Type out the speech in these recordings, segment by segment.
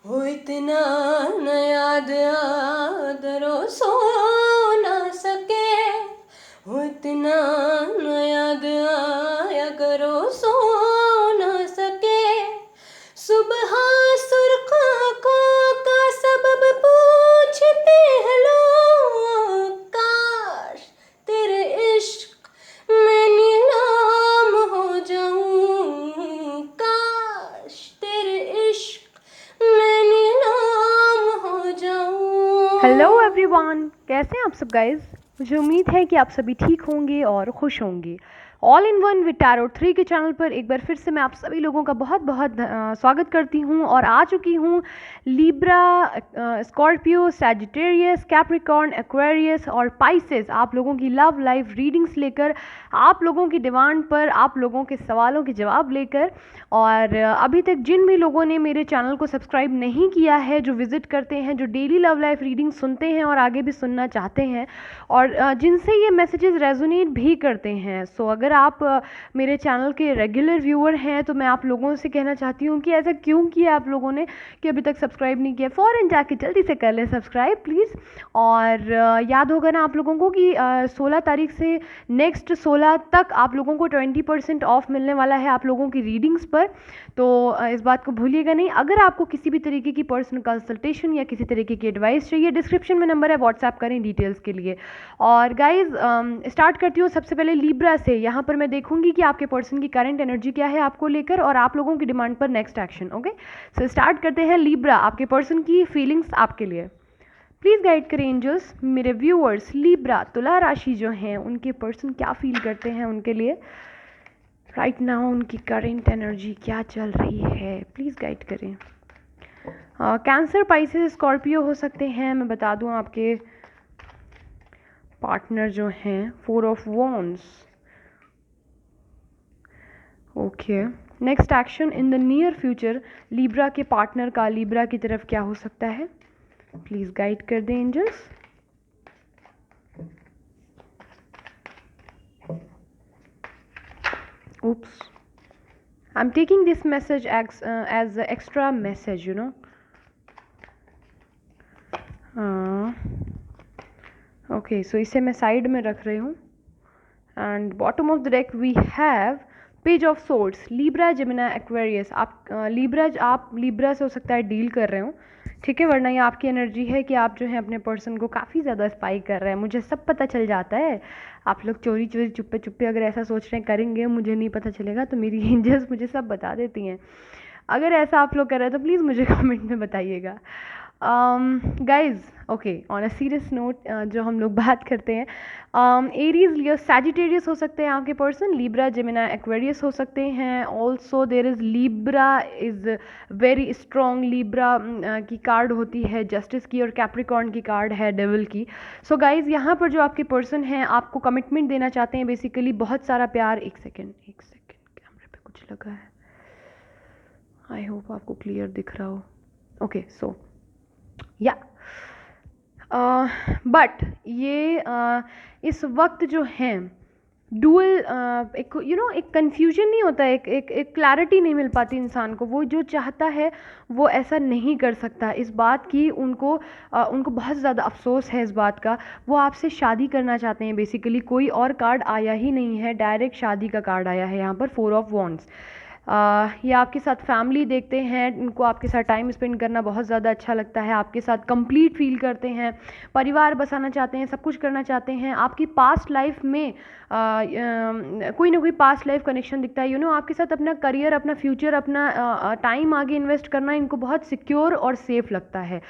हो इतना न याद आदरो सो ना सके, हो इतना न याद आया करो सो ना सके। सुबह सुर्ख आँखों का सबब पूछते हैं लोग, काश तेरे इश्क में नीलाम हो जाऊं, काश तेरे इश्क में नीलाम हो जाऊं। हेलो एवरीवन, कैसे हैं आप सब गाइस। मुझे उम्मीद है कि आप सभी ठीक होंगे और खुश होंगे। All in one with tarot 3 के चैनल पर एक बार फिर से मैं आप सभी लोगों का बहुत बहुत स्वागत करती हूं और आ चुकी हूं Libra, Scorpio, Sagittarius, Capricorn, Aquarius और पाइसेस आप लोगों की लव लाइफ रीडिंग्स लेकर, आप लोगों की डिमांड पर, आप लोगों के सवालों के जवाब लेकर। और अभी तक जिन भी लोगों ने मेरे चैनल को सब्सक्राइब नहीं किया है, जो विजिट करते हैं, जो डेली लव लाइफ रीडिंग सुनते हैं और आगे भी सुनना चाहते हैं और जिनसे ये मैसेजेस रेजोनेट भी करते हैं, सो अगर आप मेरे चैनल के रेगुलर व्यूअर हैं तो मैं आप लोगों से कहना चाहती हूँ कि ऐसा क्यों किया आप लोगों ने कि अभी तक सब्सक्राइब नहीं किया। फ़ौरन जाके जल्दी से कर लें सब्सक्राइब प्लीज़। और याद होगा ना आप लोगों को कि 16 तारीख से नेक्स्ट 16 तक आप लोगों को 20% ऑफ मिलने वाला है आप लोगों की रीडिंग्स पर, तो इस बात को भूलिएगा नहीं। अगर आपको किसी भी तरीके की पर्सनल कंसल्टेशन या किसी तरीके की एडवाइस चाहिए, डिस्क्रिप्शन में नंबर है, व्हाट्सएप करें डिटेल्स के लिए। और गाइज स्टार्ट करती हूँ सबसे पहले लिब्रा से। यहाँ पर मैं देखूंगी कि आपके पर्सन की करंट एनर्जी क्या है आपको लेकर और आप लोगों की डिमांड पर next action. Okay, so start करते हैं लिब्रा, आपके पर्सन की फीलिंग्स आपके लिए। प्लीज़ गाइड करें एंजल्स मेरे व्यूअर्स। लिब्रा तुला राशि जो हैं उनके पर्सन क्या फील करते हैं उनके लिए राइट नाउ, उनकी करेंट एनर्जी क्या चल रही है, प्लीज़ गाइड करें। कैंसर, पाइसेस, स्कॉर्पियो हो सकते हैं। मैं बता दूं आपके पार्टनर जो हैं 4 of wands. Okay, next action in the near future Libra के पार्टनर का लिब्रा की तरफ क्या हो सकता है, प्लीज़ गाइड कर दें angels. Oops, I'm taking this message as an extra message, you know. Okay, so इसे मैं साइड में रख रही हूँ। And bottom of the deck we have page of swords, Libra, Gemini, Aquarius. आप लिब्रा से हो सकता है डील कर रहे हो, ठीक है, वरना ये आपकी एनर्जी है कि आप जो है अपने पर्सन को काफ़ी ज़्यादा स्पाई कर रहे हैं। मुझे सब पता चल जाता है, आप लोग चोरी चोरी चुप्पे चुप्पे अगर ऐसा सोच रहे हैं करेंगे मुझे नहीं पता चलेगा, तो मेरी एंजल्स मुझे सब बता देती हैं। अगर ऐसा आप लोग कर रहे हैं तो प्लीज़ मुझे कमेंट में बताइएगा। Guys, okay, on a serious note जो हम लोग बात करते हैं, एरीज, लियो, सैजिटेरियस हो सकते हैं आपके पर्सन, लिब्रा, जेमिनी, एक्वेरियस हो सकते हैं। Also there is Libra is very strong. Libra की कार्ड होती है जस्टिस की और कैप्रिकॉर्न की कार्ड है डेविल की। सो गाइज, यहाँ पर जो आपके पर्सन हैं आपको कमिटमेंट देना चाहते हैं, बेसिकली बहुत सारा प्यार। एक सेकेंड कैमरे पे कुछ लगा है, आई होप आपको क्लियर दिख रहा हो। ओके, सो या बट ये इस वक्त जो है डुअल, एक एक कन्फ्यूजन नहीं होता, एक क्लैरिटी नहीं मिल पाती इंसान को। वो जो चाहता है वो ऐसा नहीं कर सकता। इस बात की उनको बहुत ज़्यादा अफसोस है इस बात का। वो आपसे शादी करना चाहते हैं बेसिकली। कोई और कार्ड आया ही नहीं है, डायरेक्ट शादी का कार्ड आया है यहाँ पर, 4 ऑफ वॉन्ड्स। ये आपके साथ फैमिली देखते हैं, उनको आपके साथ टाइम स्पेंड करना बहुत ज़्यादा अच्छा लगता है, आपके साथ कंप्लीट फील करते हैं, परिवार बसाना चाहते हैं, सब कुछ करना चाहते हैं। आपकी पास्ट लाइफ में कोई ना कोई पास्ट लाइफ कनेक्शन दिखता है। आपके साथ अपना करियर, अपना फ्यूचर, अपना टाइम आगे इन्वेस्ट करना इनको बहुत सिक्योर और सेफ लगता है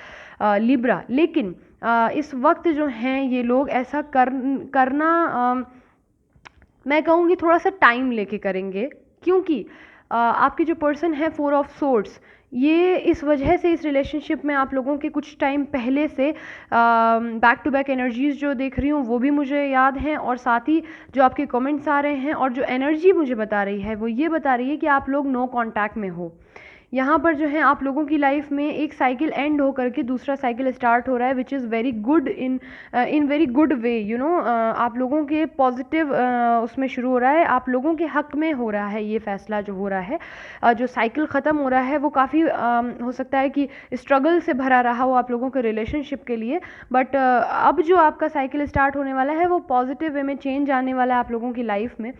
लिब्रा। लेकिन इस वक्त जो हैं ये लोग ऐसा करना मैं कहूँगी थोड़ा सा टाइम लेके करेंगे, क्योंकि आपके जो पर्सन है 4 ऑफ सोर्ड्स, ये इस वजह से इस रिलेशनशिप में आप लोगों के कुछ टाइम पहले से बैक टू बैक एनर्जीज़ जो देख रही हूँ वो भी मुझे याद हैं, और साथ ही जो आपके कमेंट्स आ रहे हैं और जो एनर्जी मुझे बता रही है वो ये बता रही है कि आप लोग नो कांटेक्ट में हो। यहाँ पर जो है आप लोगों की लाइफ में एक साइकिल एंड हो करके दूसरा साइकिल स्टार्ट हो रहा है, which is very good in very good way, you know. आप लोगों के पॉजिटिव उसमें शुरू हो रहा है, आप लोगों के हक में हो रहा है ये फैसला जो हो रहा है। जो साइकिल ख़त्म हो रहा है वो काफ़ी हो सकता है कि स्ट्रगल से भरा रहा हो आप लोगों के रिलेशनशिप के लिए, बट अब जो आपका साइकिल स्टार्ट होने वाला है वो पॉजिटिव वे में चेंज आने वाला है आप लोगों की लाइफ में।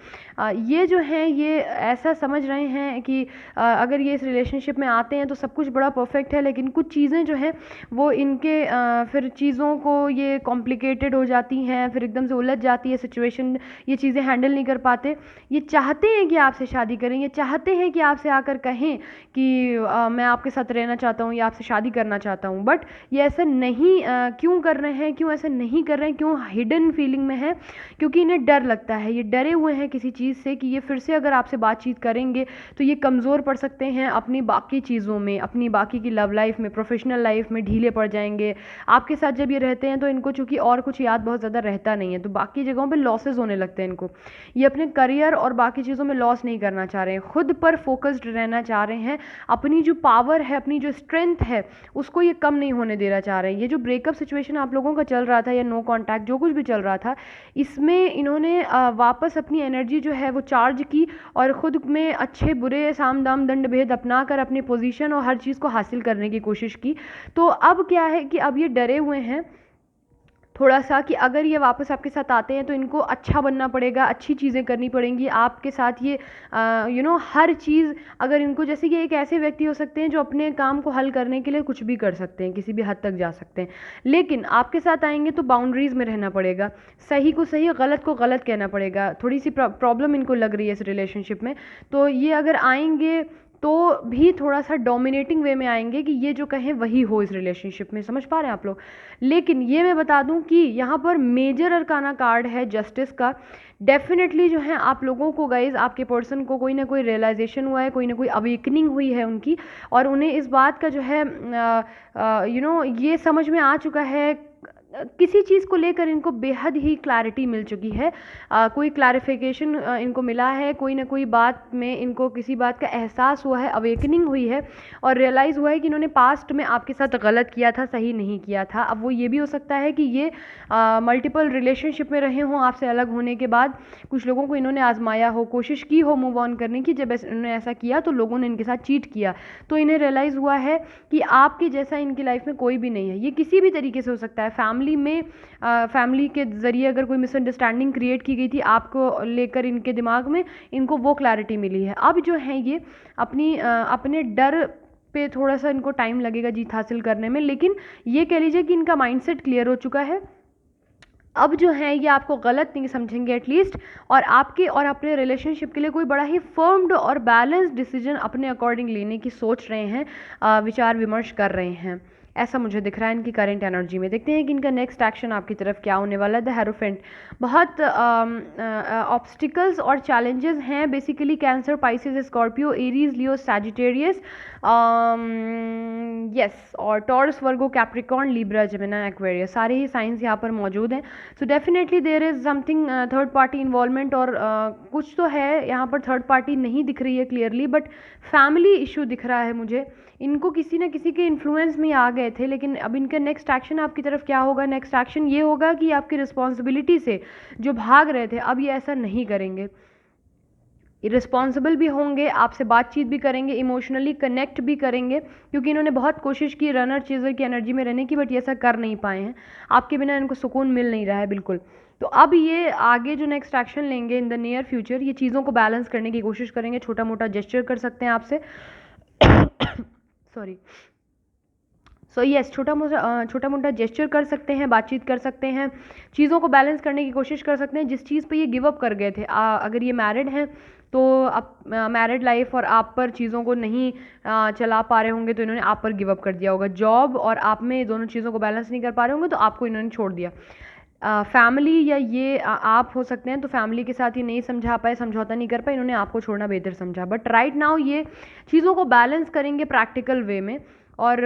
ये जो है ये ऐसा समझ रहे हैं कि अगर ये इस रिलेशनशिप में आते हैं तो सब कुछ बड़ा परफेक्ट है, लेकिन कुछ चीज़ें जो हैं वो इनके फिर चीज़ों को ये कॉम्प्लिकेटेड हो जाती हैं, फिर एकदम से उलझ जाती है सिचुएशन, ये चीज़ें हैंडल नहीं कर पाते। ये चाहते हैं कि आपसे शादी करें, ये चाहते हैं कि आपसे आकर कहें कि मैं आपके साथ रहना चाहता हूँ या आपसे शादी करना चाहता हूँ, बट ये ऐसा नहीं क्यों कर रहे हैं, क्यों ऐसा नहीं कर रहे हैं, क्यों हिडन फीलिंग में है? क्योंकि इन्हें डर लगता है, ये डरे हुए हैं किसी चीज़ से कि ये फिर से अगर आपसे बातचीत करेंगे तो ये कमज़ोर पड़ सकते हैं अपनी बाकी चीज़ों में, अपनी बाकी की लव लाइफ में, प्रोफेशनल लाइफ में ढीले पड़ जाएंगे। आपके साथ जब ये रहते हैं तो इनको चूँकि और कुछ याद बहुत ज़्यादा रहता नहीं है, तो बाकी जगहों पे लॉसेस होने लगते हैं इनको। ये अपने करियर और बाकी चीज़ों में लॉस नहीं करना चाह रहे हैं, खुद पर फोकस्ड रहना चाह रहे हैं, अपनी जो पावर है, अपनी जो स्ट्रेंथ है उसको ये कम नहीं होने देना चाह रहे हैं। ये जो ब्रेकअप सिचुएशन आप लोगों का चल रहा था या नो कॉन्टैक्ट जो कुछ भी चल रहा था, इसमें इन्होंने वापस अपनी एनर्जी जो है वो चार्ज की और ख़ुद में अच्छे बुरे साम दाम दंड भेद अपना कर अपनी पोजीशन और हर चीज़ को हासिल करने की कोशिश की। तो अब क्या है कि अब ये डरे हुए हैं थोड़ा सा कि अगर ये वापस आपके साथ आते हैं तो इनको अच्छा बनना पड़ेगा, अच्छी चीज़ें करनी पड़ेंगी आपके साथ। ये यू नो हर चीज़, अगर इनको, जैसे कि एक ऐसे व्यक्ति हो सकते हैं जो अपने काम को हल करने के लिए कुछ भी कर सकते हैं, किसी भी हद तक जा सकते हैं, लेकिन आपके साथ आएंगे तो बाउंड्रीज़ में रहना पड़ेगा, सही को सही, गलत को गलत कहना पड़ेगा। थोड़ी सी प्रॉब्लम इनको लग रही है इस रिलेशनशिप में, तो ये अगर आएंगे तो भी थोड़ा सा डोमिनेटिंग वे में आएंगे कि ये जो कहें वही हो इस रिलेशनशिप में। समझ पा रहे हैं आप लोग? लेकिन ये मैं बता दूं कि यहाँ पर मेजर अरकाना कार्ड है जस्टिस का। डेफिनेटली जो है आप लोगों को गाइज, आपके पर्सन को कोई ना कोई रियलाइजेशन हुआ है, कोई ना कोई अवेकनिंग हुई है उनकी, और उन्हें इस बात का जो है यू नो ये समझ में आ चुका है, किसी चीज़ को लेकर इनको बेहद ही क्लैरिटी मिल चुकी है। कोई क्लैरिफिकेशन इनको मिला है, कोई ना कोई बात में इनको किसी बात का एहसास हुआ है, अवेकनिंग हुई है और रियलाइज़ हुआ है कि इन्होंने पास्ट में आपके साथ गलत किया था, सही नहीं किया था। अब वो ये भी हो सकता है कि ये मल्टीपल रिलेशनशिप में रहे हों आपसे अलग होने के बाद, कुछ लोगों को इन्होंने आजमाया हो, कोशिश की हो मूव ऑन करने की, जब इन्होंने ऐसा किया तो लोगों ने इनके साथ चीट किया, तो इन्हें रियलाइज़ हुआ है कि आपके जैसा इनकी लाइफ में कोई भी नहीं है। ये किसी भी तरीके से हो सकता है, फैमिली में फैमिली के ज़रिए अगर कोई मिसअंडरस्टैंडिंग क्रिएट की गई थी आपको लेकर, इनके दिमाग में इनको वो क्लैरिटी मिली है। अब जो है ये अपने डर पे थोड़ा सा इनको टाइम लगेगा जीत हासिल करने में, लेकिन ये कह लीजिए कि इनका माइंडसेट क्लियर हो चुका है। अब जो है ये आपको गलत नहीं समझेंगे एटलीस्ट, और आपके और अपने रिलेशनशिप के लिए कोई बड़ा ही फर्म्ड और बैलेंस्ड डिसीजन अपने अकॉर्डिंग लेने की सोच रहे हैं, विचार विमर्श कर रहे हैं, ऐसा मुझे दिख रहा है इनकी करंट एनर्जी में। देखते हैं कि इनका नेक्स्ट एक्शन आपकी तरफ क्या होने वाला है। द हेरोफेंट, बहुत ऑब्स्टिकल्स और चैलेंजेस हैं basically, Cancer, Pisces, Scorpio, Aries, Leo, Sagittarius, yes, और Taurus, Virgo, Capricorn, Libra, Gemini, Aquarius, सारे ही साइंस यहाँ पर मौजूद हैं। So definitely there is something third party involvement, और कुछ तो है यहाँ पर, थर्ड पार्टी नहीं दिख रही है क्लियरली, बट फैमिली इशू दिख रहा है मुझे। इनको किसी न किसी के इन्फ्लुएंस में आ गए थे, लेकिन अब इनका नेक्स्ट एक्शन आपकी तरफ क्या होगा? नेक्स्ट एक्शन ये होगा कि आपकी रिस्पॉन्सिबिलिटी से जो भाग रहे थे अब ये ऐसा नहीं करेंगे, रिस्पॉन्सिबल भी होंगे, आपसे बातचीत भी करेंगे, इमोशनली कनेक्ट भी करेंगे, क्योंकि इन्होंने बहुत कोशिश की रनर चीज़र की एनर्जी में रहने की, बट ये ऐसा कर नहीं पाए हैं। आपके बिना इनको सुकून मिल नहीं रहा है बिल्कुल। तो अब ये आगे जो नेक्स्ट एक्शन लेंगे इन द नियर फ्यूचर, ये चीज़ों को बैलेंस करने की कोशिश करेंगे, छोटा मोटा जेस्चर कर सकते हैं आपसे सॉरी, सो यस, छोटा मोटा जेस्चर कर सकते हैं, बातचीत कर सकते हैं, चीज़ों को बैलेंस करने की कोशिश कर सकते हैं। जिस चीज़ पे ये गिव अप कर गए थे, अगर ये मैरिड हैं तो अब मैरिड लाइफ और आप पर चीज़ों को नहीं चला पा रहे होंगे तो इन्होंने आप पर गिव अप कर दिया होगा। जॉब और आप में दोनों चीज़ों को बैलेंस नहीं कर पा रहे होंगे तो आपको इन्होंने छोड़ दिया। फैमिली या ये आप हो सकते हैं, तो फैमिली के साथ ये नहीं समझा पाए, समझौता नहीं कर पाए, इन्होंने आपको छोड़ना बेहतर समझा। बट राइट नाउ ये चीज़ों को बैलेंस करेंगे प्रैक्टिकल वे में, और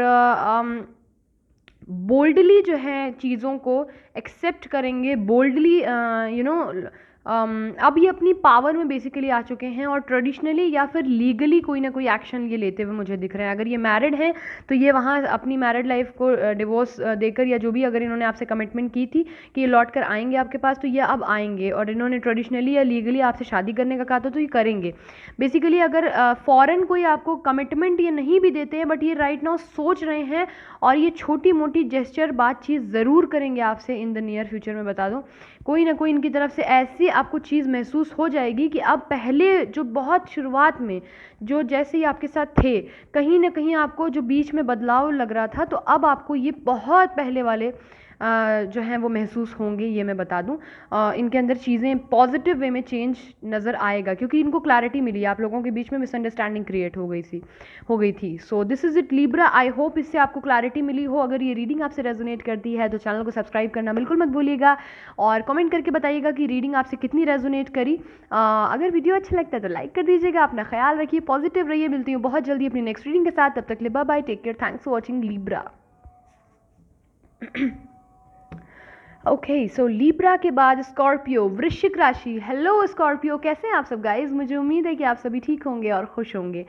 बोल्डली जो है चीज़ों को एक्सेप्ट करेंगे, बोल्डली यू नो अब ये अपनी पावर में बेसिकली आ चुके हैं और ट्रेडिशनली या फिर लीगली कोई ना कोई एक्शन ये लेते हुए मुझे दिख रहे हैं। अगर ये मैरिड हैं तो ये वहाँ अपनी मैरिड लाइफ को डिवोर्स देकर या जो भी, अगर इन्होंने आपसे कमिटमेंट की थी कि ये लौट कर आएंगे आपके पास, तो ये अब आएंगे। और इन्होंने ट्रेडिशनली या लीगली आपसे शादी करने का कहा था तो ये करेंगे बेसिकली। अगर फॉरेन कोई आपको कमिटमेंट ये नहीं भी देते हैं, बट ये राइट नाउ सोच रहे हैं और ये छोटी मोटी जेस्चर बातचीत ज़रूर करेंगे आपसे इन द नियर फ्यूचर में। बता दूं, कोई ना कोई इनकी तरफ से ऐसी आपको चीज़ महसूस हो जाएगी कि अब पहले जो बहुत शुरुआत में जो जैसे ही आपके साथ थे, कहीं ना कहीं आपको जो बीच में बदलाव लग रहा था, तो अब आपको ये बहुत पहले वाले जो हैं वो महसूस होंगे। ये मैं बता दूं, इनके अंदर चीज़ें पॉजिटिव वे में चेंज नज़र आएगा क्योंकि इनको क्लैरिटी मिली। आप लोगों के बीच में मिसअंडरस्टैंडिंग क्रिएट हो गई थी। So this is it Libra. I hope इससे आपको क्लैरिटी मिली हो। अगर ये रीडिंग आपसे रेजोनेट करती है तो चैनल को सब्सक्राइब करना बिल्कुल मत भूलिएगा और कमेंट करके बताइएगा कि रीडिंग आपसे कितनी रेजोनेट करी। अगर वीडियो अच्छा लगता है तो लाइक कर दीजिएगा। अपना ख्याल रखिए, पॉजिटिव रहिए। मिलती हूँ बहुत जल्दी अपनी नेक्स्ट रीडिंग के साथ। तब तक लिए bye bye, take care, thanks for watching Libra. Okay, so Libra के बाद स्कॉर्पियो, वृश्चिक राशि। हेलो स्कॉर्पियो, कैसे हैं आप सब गाइस? मुझे उम्मीद है कि आप सभी ठीक होंगे और खुश होंगे।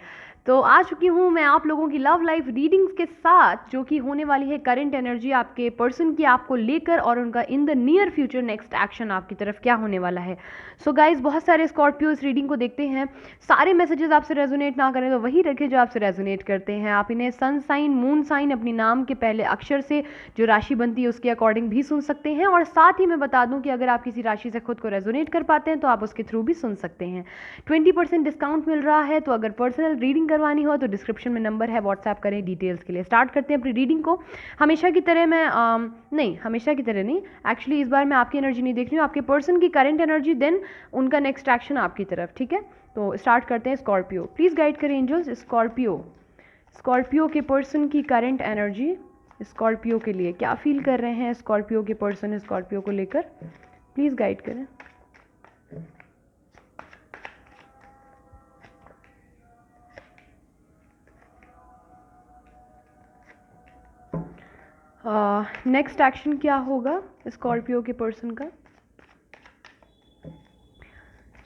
तो आ चुकी हूँ मैं आप लोगों की लव लाइफ रीडिंग्स के साथ, जो कि होने वाली है करंट एनर्जी आपके पर्सन की आपको लेकर और उनका इन the near future next action आपकी तरफ क्या होने वाला है। सो गाइस, बहुत सारे स्कॉर्पियो इस रीडिंग को देखते हैं। सारे मैसेजेस आपसे रेजोनेट ना करें तो वही रखें जो आपसे रेजोनेट करते हैं। आप इन्हें सन साइन, मून साइन, अपनी नाम के पहले अक्षर से जो राशि बनती है उसके अकॉर्डिंग भी सुन सकते हैं। और साथ ही मैं बता दूं कि अगर आप किसी राशि से खुद को रेजोनेट कर पाते हैं तो आप उसके थ्रू भी सुन सकते हैं। 20% डिस्काउंट मिल रहा है, तो अगर पर्सनल रीडिंग करवानी हो तो डिस्क्रिप्शन में नंबर है, व्हाट्सएप करें डिटेल्स के लिए। स्टार्ट करते हैं अपनी रीडिंग को। हमेशा की तरह मैं नहीं, हमेशा की तरह नहीं, एक्चुअली इस बार मैं आपकी एनर्जी नहीं देख रही हूँ, आपके पर्सन की करंट एनर्जी, देन उनका नेक्स्ट एक्शन आपकी तरफ, ठीक है? तो स्टार्ट करते हैं। स्कॉर्पियो, प्लीज़ गाइड करें एंजल्स। स्कॉर्पियो के पर्सन की करंट एनर्जी स्कॉर्पियो के लिए क्या फील कर रहे हैं स्कॉर्पियो के पर्सन, स्कॉर्पियो को लेकर प्लीज़ गाइड करें। नेक्स्ट एक्शन क्या होगा स्कॉर्पियो के पर्सन का?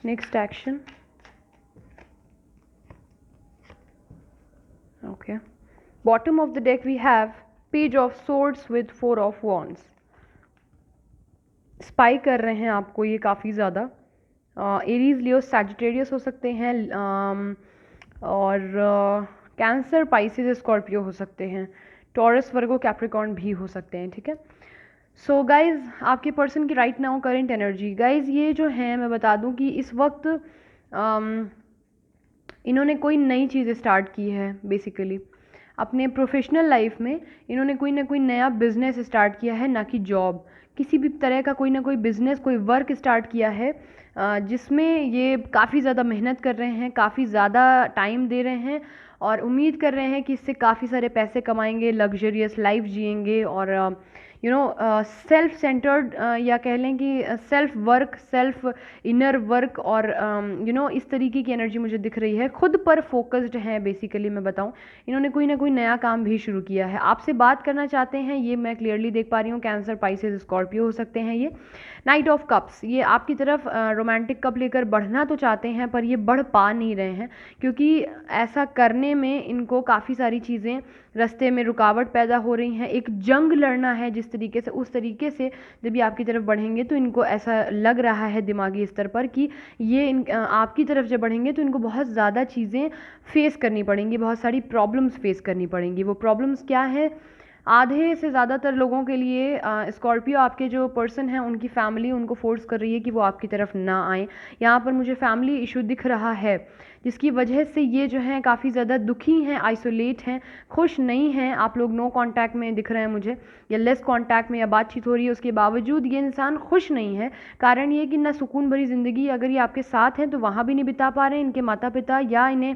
Next action, okay. Bottom of the deck we have page of swords with 4 of wands. Spy कर रहे हैं आपको ये काफ़ी ज़्यादा। एरीज, लियो, सैजिटेरियस हो सकते हैं, और कैंसर, पाइसेस, स्कॉर्पियो हो सकते हैं, टॉरस, वर्गो, कैप्रिकॉर्न भी हो सकते हैं, ठीक है? सो गाइज, आपके पर्सन की right now current energy, guys ये जो है मैं बता दूं कि इस वक्त इन्होंने कोई नई चीज़ स्टार्ट की है बेसिकली अपने प्रोफेशनल लाइफ में। इन्होंने कोई ना कोई नया बिजनेस स्टार्ट किया है, ना कि जॉब। किसी भी तरह का कोई ना कोई बिजनेस, कोई वर्क स्टार्ट किया है जिसमें ये काफ़ी ज़्यादा मेहनत कर रहे हैं, काफ़ी ज़्यादा टाइम दे रहे हैं और उम्मीद कर रहे हैं कि इससे काफ़ी सारे पैसे कमाएंगे, लग्जरियस लाइफ जिएंगे और सेल्फ सेंटर्ड या कह लें कि self work, self inner work और इस तरीके की एनर्जी मुझे दिख रही है। खुद पर फोकस्ड है बेसिकली। मैं बताऊं, इन्होंने कोई ना कोई नया काम भी शुरू किया है, आपसे बात करना चाहते हैं, ये मैं क्लियरली देख पा रही हूँ। कैंसर, पाइसेस, स्कॉर्पियो हो सकते हैं ये। नाइट ऑफ कप्स, ये आपकी तरफ रोमांटिक कप लेकर बढ़ना तो चाहते हैं पर ये बढ़ पा नहीं रहे हैं क्योंकि ऐसा करने में इनको काफ़ी सारी चीज़ें रास्ते में रुकावट पैदा हो रही हैं। एक जंग लड़ना है जिस तरीके से, उस तरीके से जब ये आपकी तरफ बढ़ेंगे तो इनको ऐसा लग रहा है दिमागी स्तर पर कि ये आपकी तरफ जब बढ़ेंगे तो इनको बहुत ज़्यादा चीज़ें फेस करनी पड़ेंगी, बहुत सारी प्रॉब्लम्स फेस करनी पड़ेंगी। वो प्रॉब्लम्स क्या है? आधे से ज़्यादातर लोगों के लिए स्कॉर्पियो, आपके जो पर्सन हैं उनकी फैमिली उनको फोर्स कर रही है कि वो आपकी तरफ ना आए। यहाँ पर मुझे फैमिली इशू दिख रहा है जिसकी वजह से ये जो हैं काफ़ी ज़्यादा दुखी हैं, आइसोलेट हैं, खुश नहीं हैं। आप लोग नो कांटेक्ट में दिख रहे हैं मुझे, या लेस कांटेक्ट में या बातचीत हो रही है, उसके बावजूद ये इंसान खुश नहीं है। कारण ये कि ना सुकून भरी ज़िंदगी अगर ये आपके साथ हैं तो वहाँ भी नहीं बिता पा रहे हैं। इनके माता पिता या इन्हें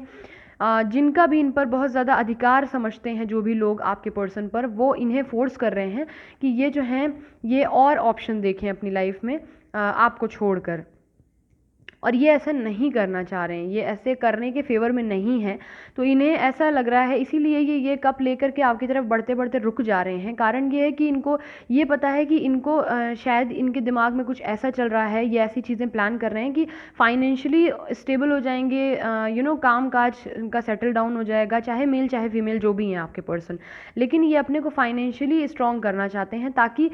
जिनका भी इन पर बहुत ज़्यादा अधिकार समझते हैं, जो भी लोग आपके पर्सन पर, वो इन्हें फोर्स कर रहे हैं कि ये जो हैं ये और ऑप्शन देखें अपनी लाइफ में आपको छोड़कर। और ये ऐसा नहीं करना चाह रहे हैं, ये ऐसे करने के फेवर में नहीं है। तो इन्हें ऐसा लग रहा है, इसीलिए ये कप लेकर के आपकी तरफ बढ़ते बढ़ते रुक जा रहे हैं। कारण ये है कि इनको ये पता है कि इनको शायद इनके दिमाग में कुछ ऐसा चल रहा है, ये ऐसी चीज़ें प्लान कर रहे हैं कि फाइनेंशियली स्टेबल हो जाएंगे, काम काज इनका सेटल डाउन हो जाएगा, चाहे मेल चाहे फीमेल जो भी हैं आपके पर्सन। लेकिन ये अपने को फाइनेंशियली स्ट्रॉन्ग करना चाहते हैं ताकि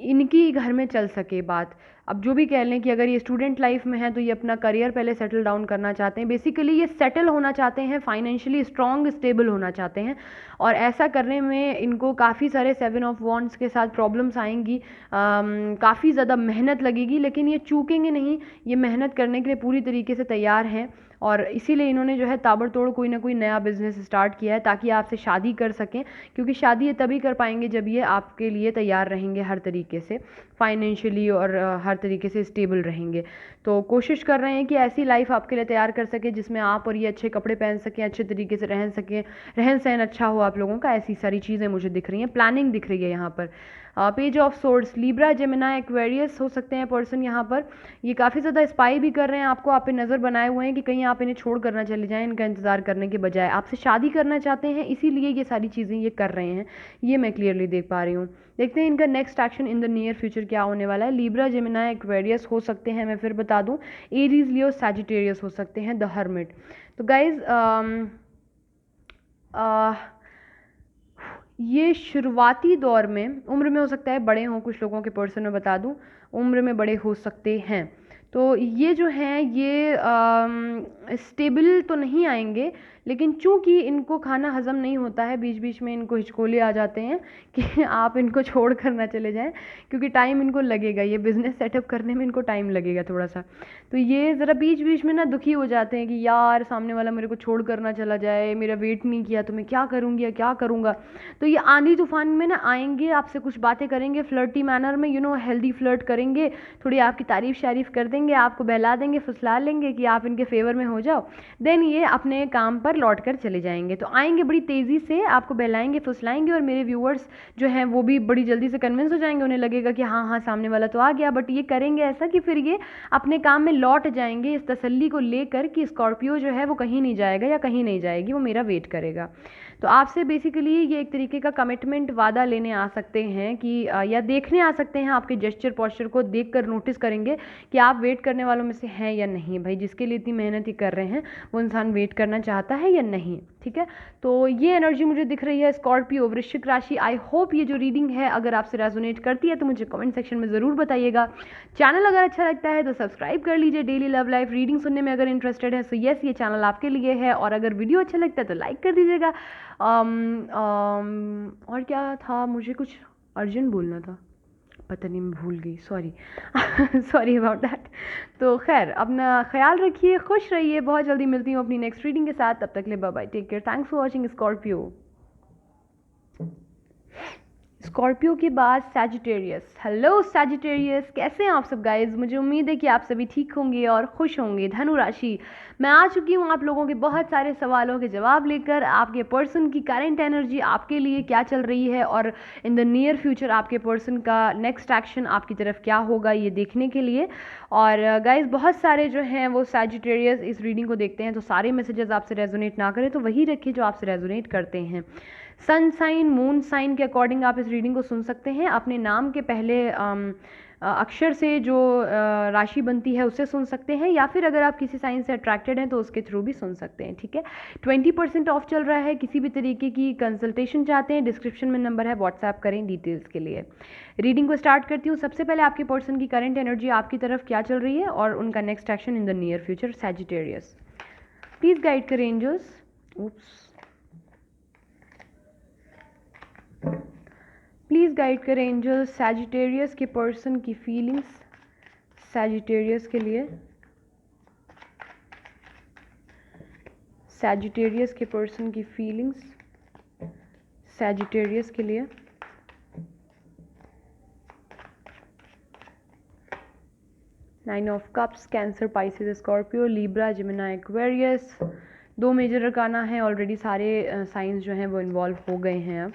इनकी घर में चल सके बात। अब जो भी कह लें कि अगर ये स्टूडेंट लाइफ में है तो ये अपना करियर पहले सेटल डाउन करना चाहते हैं। बेसिकली ये सेटल होना चाहते हैं, फाइनेंशियली स्ट्रॉन्ग स्टेबल होना चाहते हैं। और ऐसा करने में इनको काफ़ी सारे 7 ऑफ वॉन्ड्स के साथ प्रॉब्लम्स आएंगी, काफ़ी ज़्यादा मेहनत लगेगी, लेकिन ये चूकेंगे नहीं, ये मेहनत करने के लिए पूरी तरीके से तैयार हैं। और इसीलिए इन्होंने जो है ताबड़तोड़ कोई ना कोई नया बिजनेस स्टार्ट किया है ताकि आपसे शादी कर सकें, क्योंकि शादी ये तभी कर पाएंगे जब ये आपके लिए तैयार रहेंगे हर तरीके से, फाइनेंशियली और हर तरीके से स्टेबल रहेंगे। तो कोशिश कर रहे हैं कि ऐसी लाइफ आपके लिए तैयार कर सके जिसमें आप और ये अच्छे कपड़े पहन सकें, अच्छे तरीके से रह सकें, रहन सहन अच्छा हो आप लोगों का। ऐसी सारी चीज़ें मुझे दिख रही हैं, प्लानिंग दिख रही है यहाँ पर। Page of swords, Libra, Gemini, Aquarius हो सकते हैं पर्सन यहाँ पर। ये काफ़ी ज़्यादा स्पाई भी कर रहे हैं आपको, आप पे नज़र बनाए हुए हैं कि कहीं आप इन्हें छोड़ कर ना चले जाएं, इनका इंतज़ार करने के बजाय आपसे शादी करना चाहते हैं, इसीलिए ये सारी चीज़ें ये कर रहे हैं। ये मैं क्लियरली देख पा रही हूँ। देखते हैं इनका next action in the near future क्या होने वाला है। लीब्रा, जेमिनी, एक्वेरियस हो सकते हैं, मैं फिर बता दूँ, एरीज, लियो, सैजिटेरियस हो सकते हैं, द हर्मिट। तो गाइज ये शुरुआती दौर में उम्र में हो सकता है बड़े हों, कुछ लोगों के पर्सन में बता दूं उम्र में बड़े हो सकते हैं। तो ये जो हैं ये स्टेबल तो नहीं आएंगे, लेकिन चूंकि इनको खाना हज़म नहीं होता है, बीच बीच में इनको हिचकोले आ जाते हैं कि आप इनको छोड़ कर ना चले जाएं, क्योंकि टाइम इनको लगेगा, ये बिज़नेस सेटअप करने में इनको टाइम लगेगा थोड़ा सा। तो ये ज़रा बीच बीच में ना दुखी हो जाते हैं कि यार सामने वाला मेरे को छोड़ कर ना चला जाए, मेरा वेट नहीं किया तो मैं क्या करूँगी या क्या करूँगा। तो ये आंधी तूफान में ना आएंगे, आपसे कुछ बातें करेंगे फ्लर्टी मैनर में, हेल्दी फ्लर्ट करेंगे, थोड़ी आपकी तारीफ़ शारीफ कर देंगे, आपको बहला देंगे, फुसला लेंगे कि आप इनके फेवर में हो जाओ, देन ये अपने काम पर लौट कर चले जाएंगे। तो आएंगे बड़ी तेज़ी से, आपको बहलाएंगे फुसलाएंगे, और मेरे व्यूअर्स जो हैं वो भी बड़ी जल्दी से कन्विंस हो जाएंगे, उन्हें लगेगा कि हाँ हाँ सामने वाला तो आ गया। बट ये करेंगे ऐसा कि फिर ये अपने काम में लौट जाएंगे इस तसल्ली को लेकर कि स्कॉर्पियो जो है वो कहीं नहीं जाएगा या कहीं नहीं जाएगी, वो मेरा वेट करेगा। तो आपसे बेसिकली ये एक तरीके का कमिटमेंट वादा लेने आ सकते हैं कि या देखने आ सकते हैं, आपके जेस्चर पॉस्चर को देखकर नोटिस करेंगे कि आप वेट करने वालों में से हैं या नहीं। भाई जिसके लिए इतनी मेहनत ही कर रहे हैं वो इंसान वेट करना चाहता है या नहीं, ठीक है। तो ये एनर्जी मुझे दिख रही है स्कॉर्पियो, वृश्चिक राशि। आई होप ये जो रीडिंग है अगर आपसे रेजोनेट करती है तो मुझे कमेंट सेक्शन में ज़रूर बताइएगा। चैनल अगर अच्छा लगता है तो सब्सक्राइब कर लीजिए। डेली लव लाइफ रीडिंग सुनने में अगर इंटरेस्टेड है तो यस, ये चैनल आपके लिए है। और अगर वीडियो अच्छा लगता है तो लाइक कर दीजिएगा। और क्या था, मुझे कुछ अर्जेंट बोलना था, पता नहीं मैं भूल गई, सॉरी सॉरी अबाउट दैट। तो खैर अपना ख्याल रखिए, खुश रहिए, बहुत जल्दी मिलती हूँ अपनी नेक्स्ट रीडिंग के साथ। तब तक ले bye bye, take care, thanks for watching Scorpio. Scorpio के बाद सैजिटेरियस। हेलो सैजिटेरियस, कैसे हैं आप सब गाइज? मुझे उम्मीद है कि आप सभी ठीक होंगे और खुश होंगे। धनु राशि, मैं आ चुकी हूँ आप लोगों के बहुत सारे सवालों के जवाब लेकर। आपके पर्सन की करंट एनर्जी आपके लिए क्या चल रही है और इन द नियर फ्यूचर आपके पर्सन का नेक्स्ट एक्शन आपकी तरफ क्या होगा, ये देखने के लिए। और गाइज बहुत सारे जो हैं वो सैजिटेरियस इस रीडिंग को देखते हैं, तो सारे मैसेजेस आपसे रेजोनेट ना करें तो वही रखिए जो आपसे रेजोनेट करते हैं। सन साइन, मून साइन के अकॉर्डिंग आप इस रीडिंग को सुन सकते हैं। अपने नाम के पहले अक्षर से जो राशि बनती है उससे सुन सकते हैं, या फिर अगर आप किसी साइन से अट्रैक्टेड हैं तो उसके थ्रू भी सुन सकते हैं, ठीक है। 20% ऑफ चल रहा है। किसी भी तरीके की कंसल्टेशन चाहते हैं, डिस्क्रिप्शन में नंबर है, व्हाट्सएप करें डिटेल्स के लिए। रीडिंग को स्टार्ट करती हूँ। सबसे पहले आपके पर्सन की करंट एनर्जी आपकी तरफ क्या चल रही है और उनका next action in the near future. Sagittarius, please guide करें एंजल्स। उप्स, प्लीज़ गाइड करें एंजल्स सैजिटेरियस के पर्सन की फीलिंग्स, सैजिटेरियस के लिए, सैजिटेरियस के पर्सन की फीलिंग्स, सैजिटेरियस के लिए। Nine of cups, Cancer, Pisces, Scorpio, Libra, Gemini, Aquarius. 2 major arcana है, ऑलरेडी सारे साइंस जो हैं वो इन्वॉल्व हो गए हैं। अब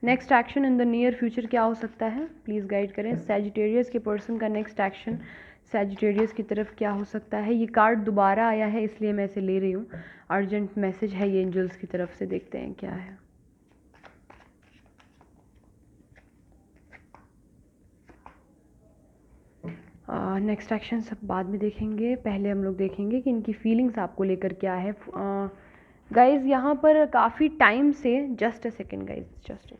next action in the near future क्या हो सकता है, प्लीज़ गाइड करें। सैजिटेरियस के पर्सन का नेक्स्ट एक्शन, सैजिटेरियस की तरफ क्या हो सकता है। ये कार्ड दोबारा आया है इसलिए मैं इसे ले रही हूँ। अर्जेंट मैसेज है ये एंजल्स की तरफ से, देखते हैं क्या है। नेक्स्ट एक्शन सब बाद में देखेंगे, पहले हम लोग देखेंगे कि इनकी फीलिंग्स आपको लेकर क्या है। गाइज यहाँ पर काफ़ी टाइम से, just a second guys, just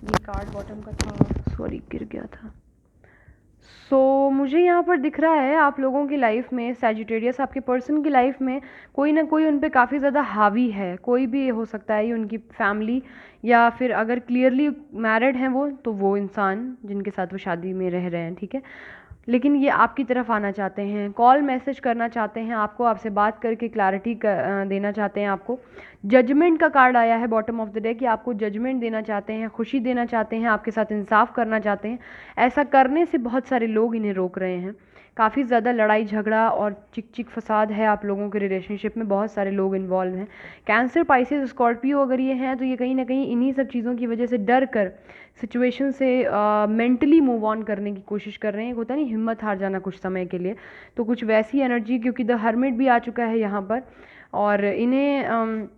ये कार्ड बॉटम का था, सॉरी गिर गया था। मुझे यहाँ पर दिख रहा है आप लोगों की लाइफ में सैजिटेरियस, आपके पर्सन की लाइफ में कोई ना कोई उन पे काफ़ी ज़्यादा हावी है। कोई भी हो सकता है, ये उनकी फैमिली, या फिर अगर क्लियरली मैरिड हैं वो, तो वो इंसान जिनके साथ वो शादी में रह रहे हैं, ठीक है। लेकिन ये आपकी तरफ आना चाहते हैं, कॉल मैसेज करना चाहते हैं आपको, आपसे बात करके क्लैरिटी देना चाहते हैं आपको। जजमेंट का कार्ड आया है बॉटम ऑफ द डे कि आपको जजमेंट देना चाहते हैं, खुशी देना चाहते हैं, आपके साथ इंसाफ करना चाहते हैं। ऐसा करने से बहुत सारे लोग इन्हें रोक रहे हैं। काफ़ी ज़्यादा लड़ाई झगड़ा और चिक चिक फसाद है आप लोगों के रिलेशनशिप में, बहुत सारे लोग इन्वॉल्व हैं। कैंसर, पाइसेस, स्कॉर्पियो अगर ये हैं तो ये कहीं ना कहीं इन्हीं सब चीज़ों की वजह से डर कर सिचुएशन से मेंटली मूव ऑन करने की कोशिश कर रहे हैं। होता नहीं हिम्मत हार जाना कुछ समय के लिए, तो कुछ वैसी एनर्जी, क्योंकि द हर्मिट भी आ चुका है यहाँ पर, और इन्हें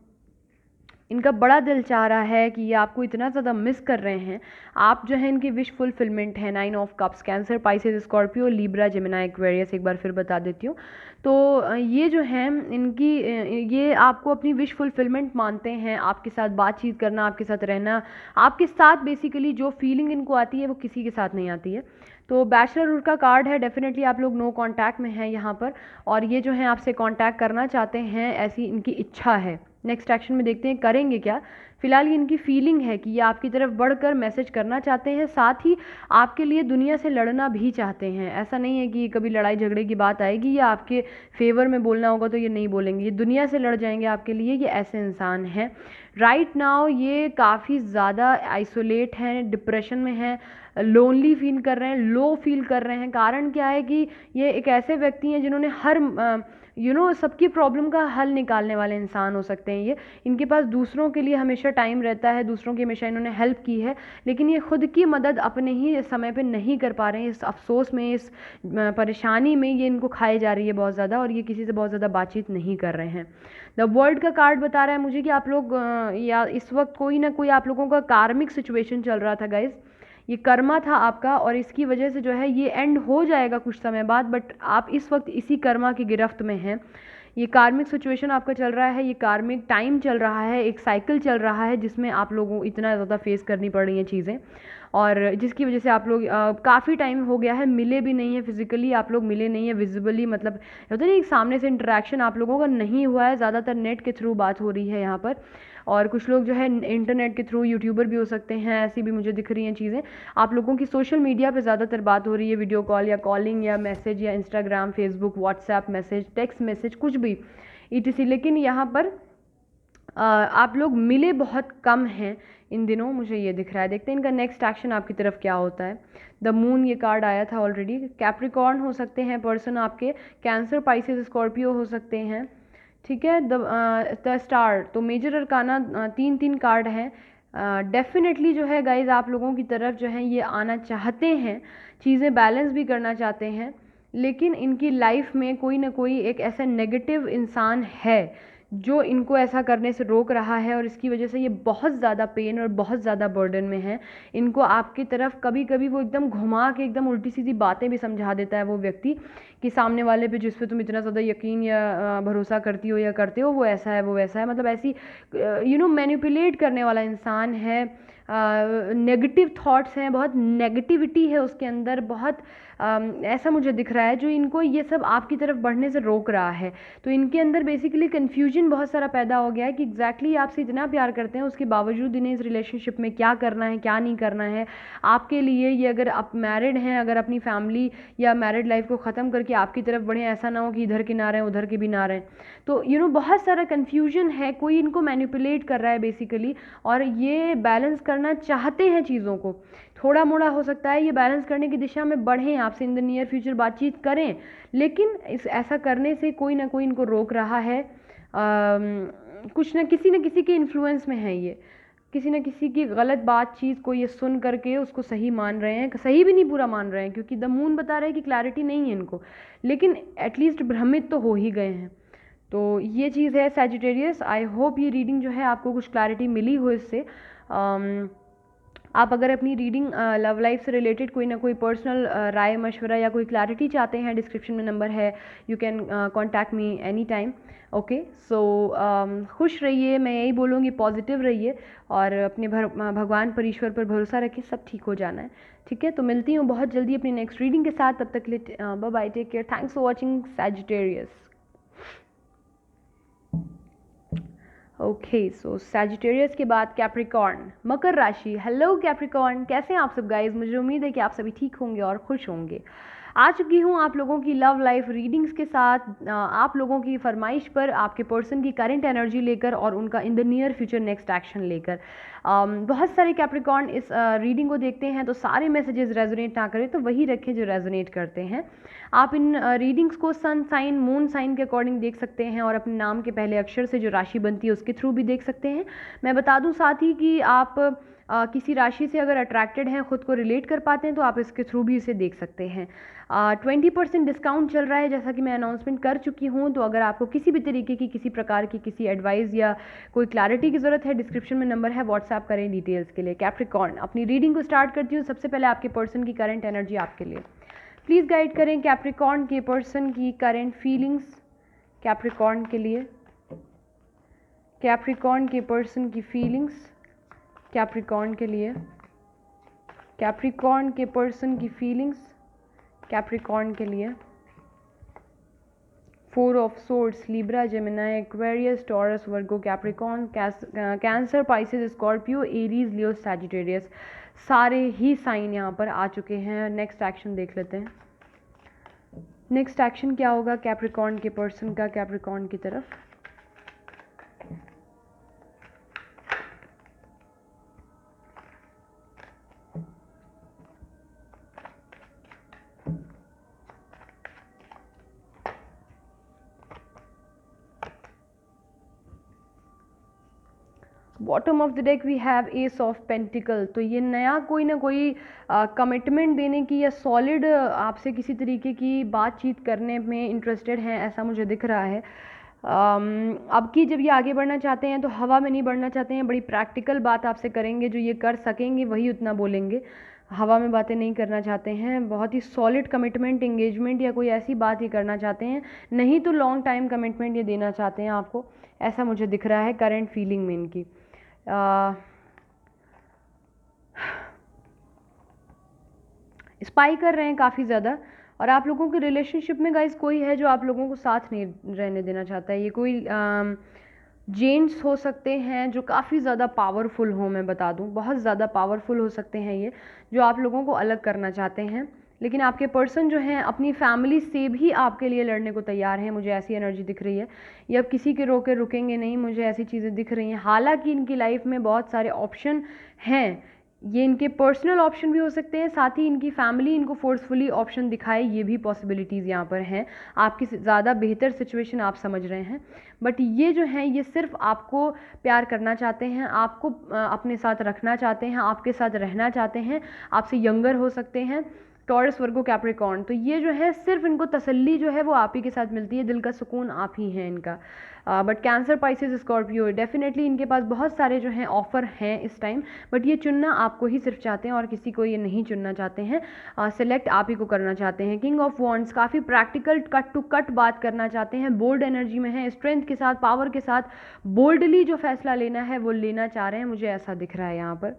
इनका बड़ा दिल चाह रहा है कि ये आपको इतना ज़्यादा मिस कर रहे हैं। आप जो है इनकी विश फुलफिलमेंट है। 9 of cups, Cancer, Pisces, Scorpio, Libra, Gemini, Aquarius, एक बार फिर बता देती हूँ। तो ये जो है इनकी, ये आपको अपनी विश फुलफिलमेंट मानते हैं। आपके साथ बातचीत करना, आपके साथ रहना, आपके साथ बेसिकली जो फीलिंग इनको आती है वो किसी के साथ नहीं आती है। तो बैचलरहुड का कार्ड है, डेफिनेटली आप लोग नो कांटेक्ट में हैं यहाँ पर, और ये जो है आपसे कांटेक्ट करना चाहते हैं, ऐसी इनकी इच्छा है। नेक्स्ट एक्शन में देखते हैं करेंगे क्या। फिलहाल ये इनकी फीलिंग है कि ये आपकी तरफ बढ़कर मैसेज करना चाहते हैं, साथ ही आपके लिए दुनिया से लड़ना भी चाहते हैं। ऐसा नहीं है कि कभी लड़ाई झगड़े की बात आएगी या आपके फेवर में बोलना होगा तो ये नहीं बोलेंगे, ये दुनिया से लड़ जाएंगे आपके लिए। ये ऐसे इंसान हैं। राइट नाउ ये काफ़ी ज़्यादा आइसोलेट हैं, डिप्रेशन में हैं, लोनली फील कर रहे हैं, लो फील कर रहे हैं। कारण क्या है कि ये एक ऐसे व्यक्ति हैं जिन्होंने हर सबकी प्रॉब्लम का हल निकालने वाले इंसान हो सकते हैं ये। इनके पास दूसरों के लिए हमेशा टाइम रहता है, दूसरों की हमेशा इन्होंने हेल्प की है, लेकिन ये खुद की मदद अपने ही समय पे नहीं कर पा रहे हैं। इस अफसोस में, इस परेशानी में ये इनको खाई जा रही है बहुत ज़्यादा, और ये किसी से बहुत ज़्यादा बातचीत नहीं कर रहे हैं। द वर्ल्ड का कार्ड बता रहा है मुझे कि आप लोग या इस वक्त कोई ना कोई आप लोगों का कार्मिक सिचुएशन चल रहा था गाइज। ये कर्मा था आपका, और इसकी वजह से जो है ये एंड हो जाएगा कुछ समय बाद, बट आप इस वक्त इसी कर्मा की गिरफ्त में हैं। ये कार्मिक सिचुएशन आपका चल रहा है, ये कार्मिक टाइम चल रहा है, एक साइकिल चल रहा है जिसमें आप लोगों को इतना ज़्यादा फेस करनी पड़ रही हैं चीज़ें, और जिसकी वजह से आप लोग काफ़ी टाइम हो गया है मिले भी नहीं है, फिजिकली आप लोग मिले नहीं है, विजिबली मतलब होता नहीं एक सामने से इंटरेक्शन आप लोगों का नहीं हुआ है, ज़्यादातर नेट के थ्रू बात हो रही है यहाँ पर, और कुछ लोग जो है इंटरनेट के थ्रू यूट्यूबर भी हो सकते हैं, ऐसी भी मुझे दिख रही हैं चीज़ें। आप लोगों की सोशल मीडिया पे ज़्यादातर बात हो रही है, वीडियो कॉल या कॉलिंग या मैसेज या Instagram, Facebook, WhatsApp message, text message, कुछ भी etc। लेकिन यहाँ पर आप लोग मिले बहुत कम हैं इन दिनों, मुझे ये दिख रहा है। देखते हैं इनका नेक्स्ट एक्शन आपकी तरफ क्या होता है। द मून ये कार्ड आया था ऑलरेडी। कैप्रिकॉर्न हो सकते हैं पर्सन आपके, कैंसर, पाइसेस, स्कॉर्पियो हो सकते हैं, ठीक है। द स्टार, तो मेजर अरकाना 3 कार्ड हैं। डेफिनेटली जो है गाइज आप लोगों की तरफ जो है ये आना चाहते हैं, चीज़ें बैलेंस भी करना चाहते हैं, लेकिन इनकी लाइफ में कोई ना कोई एक ऐसा नेगेटिव इंसान है जो इनको ऐसा करने से रोक रहा है, और इसकी वजह से ये बहुत ज़्यादा पेन और बहुत ज़्यादा बर्डन में है। इनको आपकी तरफ कभी कभी वो एकदम घुमा के एकदम उल्टी सीधी बातें भी समझा देता है वो व्यक्ति, कि सामने वाले पे जिस पे तुम इतना ज़्यादा यकीन या भरोसा करती हो या करते हो वो ऐसा है, वो वैसा है, मतलब ऐसी मैनिपुलेट करने वाला इंसान है। नेगेटिव थॉट्स हैं, बहुत नेगेटिविटी है उसके अंदर, बहुत ऐसा मुझे दिख रहा है जो इनको ये सब आपकी तरफ बढ़ने से रोक रहा है। तो इनके अंदर बेसिकली कन्फ्यूजन बहुत सारा पैदा हो गया है कि एग्जैक्टली आपसे इतना प्यार करते हैं, उसके बावजूद इन्हें इस रिलेशनशिप में क्या करना है क्या नहीं करना है। आपके लिए ये, अगर आप मैरिड हैं, अगर अपनी फैमिली या मैरिड लाइफ को ख़त्म करके आपकी तरफ बढ़े, ऐसा ना हो कि इधर के ना रहें उधर के भी ना रहें। तो बहुत सारा कन्फ्यूजन है, कोई इनको मैनिपुलेट कर रहा है बेसिकली, और ये बैलेंस करना चाहते हैं चीज़ों को। थोड़ा मोड़ा हो सकता है ये बैलेंस करने की दिशा में बढ़ें, आपसे इन द नियर फ्यूचर बातचीत करें, लेकिन ऐसा करने से कोई ना कोई इनको रोक रहा है। कुछ ना किसी के इन्फ्लुएंस में है ये। किसी न किसी की गलत बातचीत को ये सुन करके उसको सही मान रहे हैं, सही भी नहीं पूरा मान रहे हैं क्योंकि द मून बता रहा है कि क्लैरिटी नहीं है इनको, लेकिन एटलीस्ट भ्रमित तो हो ही गए हैं। तो ये चीज़ है सैजिटेरियस। आई होप ये रीडिंग जो है आपको कुछ क्लैरिटी मिली हो इससे। आप अगर अपनी रीडिंग लव लाइफ से रिलेटेड कोई ना कोई पर्सनल राय मशवरा या कोई क्लैरिटी चाहते हैं, डिस्क्रिप्शन में नंबर है, you can contact me any time. Okay, so खुश रहिए, मैं यही बोलूँगी, पॉजिटिव रहिए और अपने भगवान पर, ईश्वर पर भरोसा रखिए, सब ठीक हो जाना है। ठीक है, तो मिलती हूँ बहुत जल्दी अपनी नेक्स्ट रीडिंग के साथ। तब तक के लिए bye bye, take care, thanks for watching Sagittarius. Okay, so Sagittarius के बाद कैप्रिकॉर्न, मकर राशि। हेलो कैप्रिकॉर्न, कैसे हैं आप सब गाइज? मुझे उम्मीद है कि आप सभी ठीक होंगे और खुश होंगे। आ चुकी हूँ आप लोगों की लव लाइफ रीडिंग्स के साथ, आप लोगों की फरमाइश पर आपके पर्सन की करंट एनर्जी लेकर और उनका इन the near future next action लेकर। बहुत सारे कैप्रिकॉर्न इस रीडिंग को देखते हैं तो सारे मैसेजेस रेजोनेट ना करें, तो वही रखें जो रेजोनेट करते हैं। आप इन रीडिंग्स को सन साइन, मून साइन के अकॉर्डिंग देख सकते हैं और अपने नाम के पहले अक्षर से जो राशि बनती है उसके थ्रू भी देख सकते हैं। मैं बता दूं साथ ही कि आप किसी राशि से अगर अट्रैक्टेड हैं, खुद को रिलेट कर पाते हैं, तो आप इसके थ्रू भी इसे देख सकते हैं। 20% डिस्काउंट चल रहा है, जैसा कि मैं अनाउंसमेंट कर चुकी हूँ। तो अगर आपको किसी भी तरीके की, किसी प्रकार की, किसी एडवाइस या कोई क्लैरिटी की ज़रूरत है, डिस्क्रिप्शन में नंबर है, व्हाट्सएप करें डिटेल्स के लिए। कैप्रिकॉर्न, अपनी रीडिंग को स्टार्ट करती हूँ। सबसे पहले आपके पर्सन की करंट एनर्जी आपके लिए प्लीज़ गाइड करें। कैप्रिकॉर्न के पर्सन की करंट फीलिंग्स कैप्रिकॉर्न के लिए, कैप्रिकॉर्न के पर्सन की फीलिंग्स कैप्रिकॉर्न के लिए, कैप्रिकॉर्न के पर्सन की फीलिंग्स कैप्रिकॉर्न के लिए। 4 of swords, Libra, Gemini, Aquarius, taurus, Virgo, Capricorn, cancer, Pisces, Scorpio, Aries, Leo, Sagittarius, सारे ही साइन यहाँ पर आ चुके हैं। नेक्स्ट एक्शन देख लेते हैं। नेक्स्ट एक्शन क्या होगा कैप्रिकॉर्न के पर्सन का कैप्रिकॉर्न की तरफ? Bottom of the deck we have ace of pentacle. तो ये नया कोई ना कोई कमिटमेंट देने की या सॉलिड आपसे किसी तरीके की बातचीत करने में इंटरेस्टेड हैं, ऐसा मुझे दिख रहा है। अब की जब ये आगे बढ़ना चाहते हैं तो हवा में नहीं बढ़ना चाहते हैं, बड़ी प्रैक्टिकल बात आपसे करेंगे, जो ये कर सकेंगे वही उतना बोलेंगे, हवा में बातें नहीं करना चाहते हैं। बहुत ही सॉलिड कमिटमेंट, एंगेजमेंट या कोई ऐसी बात ही करना चाहते हैं, नहीं तो लॉन्ग टाइम कमिटमेंट ये देना चाहते हैं आपको, ऐसा मुझे दिख रहा है करंट फीलिंग में इनकी। स्पाई कर रहे हैं काफ़ी ज़्यादा, और आप लोगों के रिलेशनशिप में गाइस कोई है जो आप लोगों को साथ नहीं रहने देना चाहता है। ये कोई जेंट्स हो सकते हैं जो काफ़ी ज़्यादा पावरफुल हो, मैं बता दूं बहुत ज़्यादा पावरफुल हो सकते हैं ये, जो आप लोगों को अलग करना चाहते हैं। लेकिन आपके पर्सन जो हैं अपनी फैमिली से भी आपके लिए लड़ने को तैयार हैं, मुझे ऐसी एनर्जी दिख रही है। ये अब किसी के रोके रुकेंगे नहीं, मुझे ऐसी चीज़ें दिख रही हैं। हालांकि इनकी लाइफ में बहुत सारे ऑप्शन हैं, ये इनके पर्सनल ऑप्शन भी हो सकते हैं, साथ ही इनकी फैमिली इनको फोर्सफुली ऑप्शन दिखाए, ये भी पॉसिबिलिटीज़ यहाँ पर हैं। आपकी ज़्यादा बेहतर सिचुएशन आप समझ रहे हैं, बट ये जो हैं ये सिर्फ आपको प्यार करना चाहते हैं, आपको अपने साथ रखना चाहते हैं, आपके साथ रहना चाहते हैं, आपसे यंगर हो सकते हैं। टॉरस, वर्गो, कैप्रिकॉर्न, तो ये जो है सिर्फ इनको तसल्ली जो है वो आप ही के साथ मिलती है, दिल का सुकून आप ही हैं इनका। But cancer, Pisces, Scorpio, definitely इनके पास बहुत सारे जो हैं ऑफ़र हैं इस टाइम, बट ये चुनना आपको ही सिर्फ चाहते हैं और किसी को ये नहीं चुनना चाहते हैं, सेलेक्ट आप ही को करना चाहते हैं। किंग ऑफ वॉन्ड्स, काफ़ी प्रैक्टिकल, कट टू कट बात करना चाहते हैं, बोल्ड एनर्जी में है, स्ट्रेंथ के साथ, पावर के साथ बोल्डली जो फैसला लेना है वो लेना चाह रहे हैं, मुझे ऐसा दिख रहा है यहाँ पर।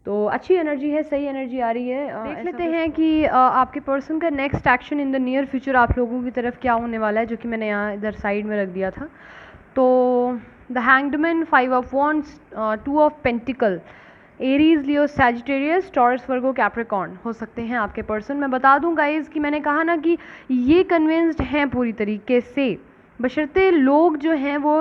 तो अच्छी एनर्जी है, सही एनर्जी आ रही है। देख लेते हैं कि आपके पर्सन का next action in the near future आप लोगों की तरफ क्या होने वाला है, जो कि मैंने यहाँ इधर साइड में रख दिया था। तो the hanged man, 5 of wands, 2 of pentacle, Aries, Leo, Sagittarius, taurus, Virgo, Capricorn हो सकते हैं आपके पर्सन। मैं बता दूं गाइज कि मैंने कहा ना कि ये कन्विंस्ड हैं पूरी तरीके से, बशर्ते लोग जो हैं वो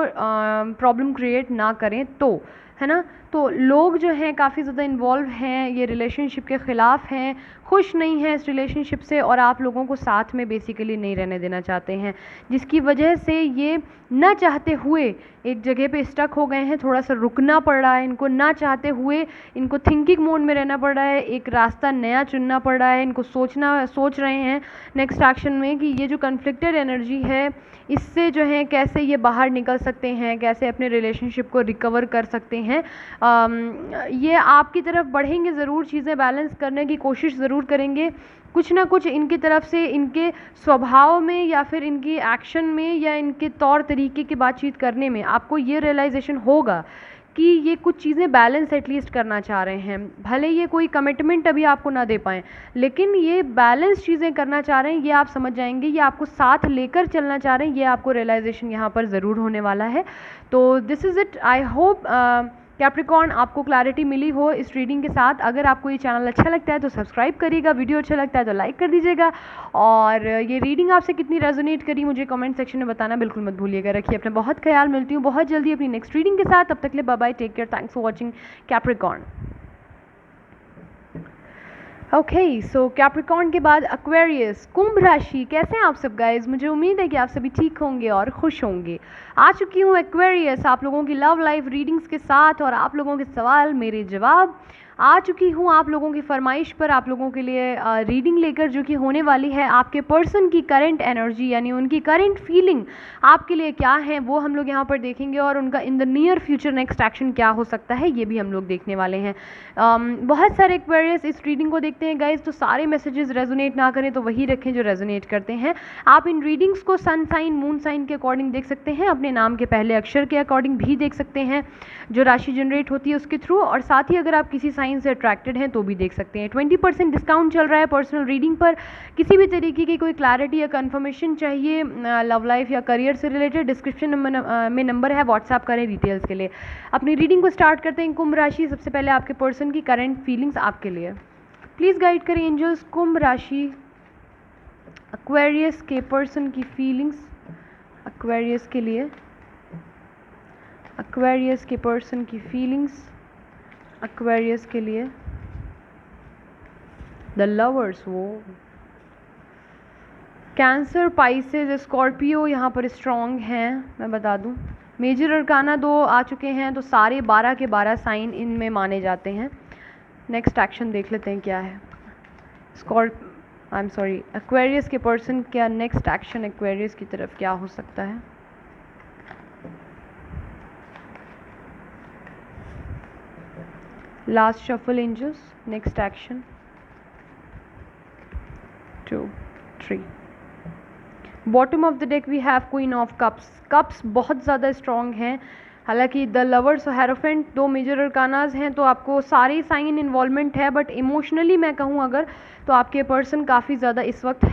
प्रॉब्लम क्रिएट ना करें। तो है ना। तो लोग जो हैं काफ़ी ज़्यादा इन्वॉल्व हैं, ये रिलेशनशिप के ख़िलाफ़ हैं, खुश नहीं हैं इस रिलेशनशिप से, और आप लोगों को साथ में बेसिकली नहीं रहने देना चाहते हैं, जिसकी वजह से ये ना चाहते हुए एक जगह पे स्टक हो गए हैं। थोड़ा सा रुकना पड़ रहा है इनको, ना चाहते हुए इनको थिंकिंग मोड में रहना पड़ रहा है, एक रास्ता नया चुनना पड़ रहा है इनको, सोच रहे हैं नेक्स्ट एक्शन में कि ये जो कन्फ्लिक्टेड एनर्जी है इससे जो है कैसे ये बाहर निकल सकते हैं, कैसे अपने रिलेशनशिप को रिकवर कर सकते हैं। ये आपकी तरफ बढ़ेंगे ज़रूर, चीज़ें बैलेंस करने की कोशिश ज़रूर करेंगे, कुछ ना कुछ इनकी तरफ से, इनके स्वभाव में या फिर इनकी एक्शन में या इनके तौर तरीके की बातचीत करने में आपको ये रियलाइजेशन होगा कि ये कुछ चीज़ें बैलेंस एटलीस्ट करना चाह रहे हैं। भले ये कोई कमिटमेंट अभी आपको ना दे पाएँ, लेकिन ये बैलेंस चीज़ें करना चाह रहे हैं, ये आप समझ जाएंगे, ये आपको साथ लेकर चलना चाह रहे हैं, ये आपको रियलाइजेशन यहाँ पर ज़रूर होने वाला है। तो this is it. I hope Capricorn आपको क्लैरिटी मिली हो इस रीडिंग के साथ। अगर आपको ये चैनल अच्छा लगता है तो सब्सक्राइब करिएगा, वीडियो अच्छा लगता है तो लाइक कर दीजिएगा, और ये रीडिंग आपसे कितनी रेजोनेट करी मुझे कमेंट सेक्शन में बताना बिल्कुल मत भूलिएगा। रखिए अपना बहुत ख्याल, मिलती हूँ बहुत जल्दी अपनी नेक्स्ट रीडिंग के साथ। तब तक के लिए bye bye, take care, thanks for watching Capricorn. Okay, so Capricorn के बाद एक्वेरियस, कुंभ राशि। कैसे हैं आप सब गाइज? मुझे उम्मीद है कि आप सभी ठीक होंगे और खुश होंगे। आ चुकी हूँ एक्वेरियस आप लोगों की लव लाइफ रीडिंग्स के साथ, और आप लोगों के सवाल मेरे जवाब। आ चुकी हूँ आप लोगों की फरमाइश पर आप लोगों के लिए रीडिंग लेकर, जो कि होने वाली है आपके पर्सन की करंट एनर्जी, यानी उनकी करंट फीलिंग आपके लिए क्या है वो हम लोग यहाँ पर देखेंगे, और उनका इन the near future next action क्या हो सकता है ये भी हम लोग देखने वाले हैं। बहुत सारे एक्वेरियस इस रीडिंग को देखते हैं गाइज, तो सारे मैसेजेस रेजोनेट ना करें तो वही रखें जो रेजोनेट करते हैं। आप इन रीडिंग्स को सन साइन मून साइन के अकॉर्डिंग देख सकते हैं, अपने नाम के पहले अक्षर के अकॉर्डिंग भी देख सकते हैं, जो राशि जनरेट होती है उसके थ्रू, और साथ ही अगर आप किसी साइन से अट्रैक्टेड हैं तो भी देख सकते हैं। 20% डिस्काउंट चल रहा है पर्सनल रीडिंग पर। किसी भी तरीके की कोई क्लैरिटी या कंफर्मेशन चाहिए लव लाइफ या करियर से रिलेटेड, डिस्क्रिप्शन में नंबर है, व्हाट्सएप करें डिटेल्स के लिए। अपनी रीडिंग को स्टार्ट करते हैं। कुंभ राशि, सबसे पहले आपके पर्सन की करंट फीलिंग्स आपके लिए प्लीज़ गाइड करें एंजल्स। कुंभ राशि एक्वेरियस के पर्सन की फीलिंग्स एक्वेरियस के लिए, एक्वेरियस के पर्सन की फीलिंग्स एक्वेरियस के लिए। द लवर्स, वो कैंसर, पाइसेस, स्कॉर्पियो यहाँ पर स्ट्रॉन्ग हैं, मैं बता दूँ। मेजर अरकाना 2 आ चुके हैं, तो सारे 12 के 12 साइन इनमें माने जाते हैं। नेक्स्ट एक्शन देख लेते हैं क्या है। एक्वेरियस के पर्सन क्या नेक्स्ट एक्शन एक्वेरियस की तरफ क्या हो सकता है। Last shuffle angels, next action 2 3। Bottom of the deck we have queen of cups. Cups बहुत ज़्यादा स्ट्रॉन्ग हैं, हालांकि द लवर्स और हेरोफेंट 2 मेजर अरकानाज हैं, तो आपको सारे साइन इन्वॉल्वमेंट है, बट इमोशनली मैं कहूँ अगर तो आपके पर्सन काफ़ी ज़्यादा इस वक्त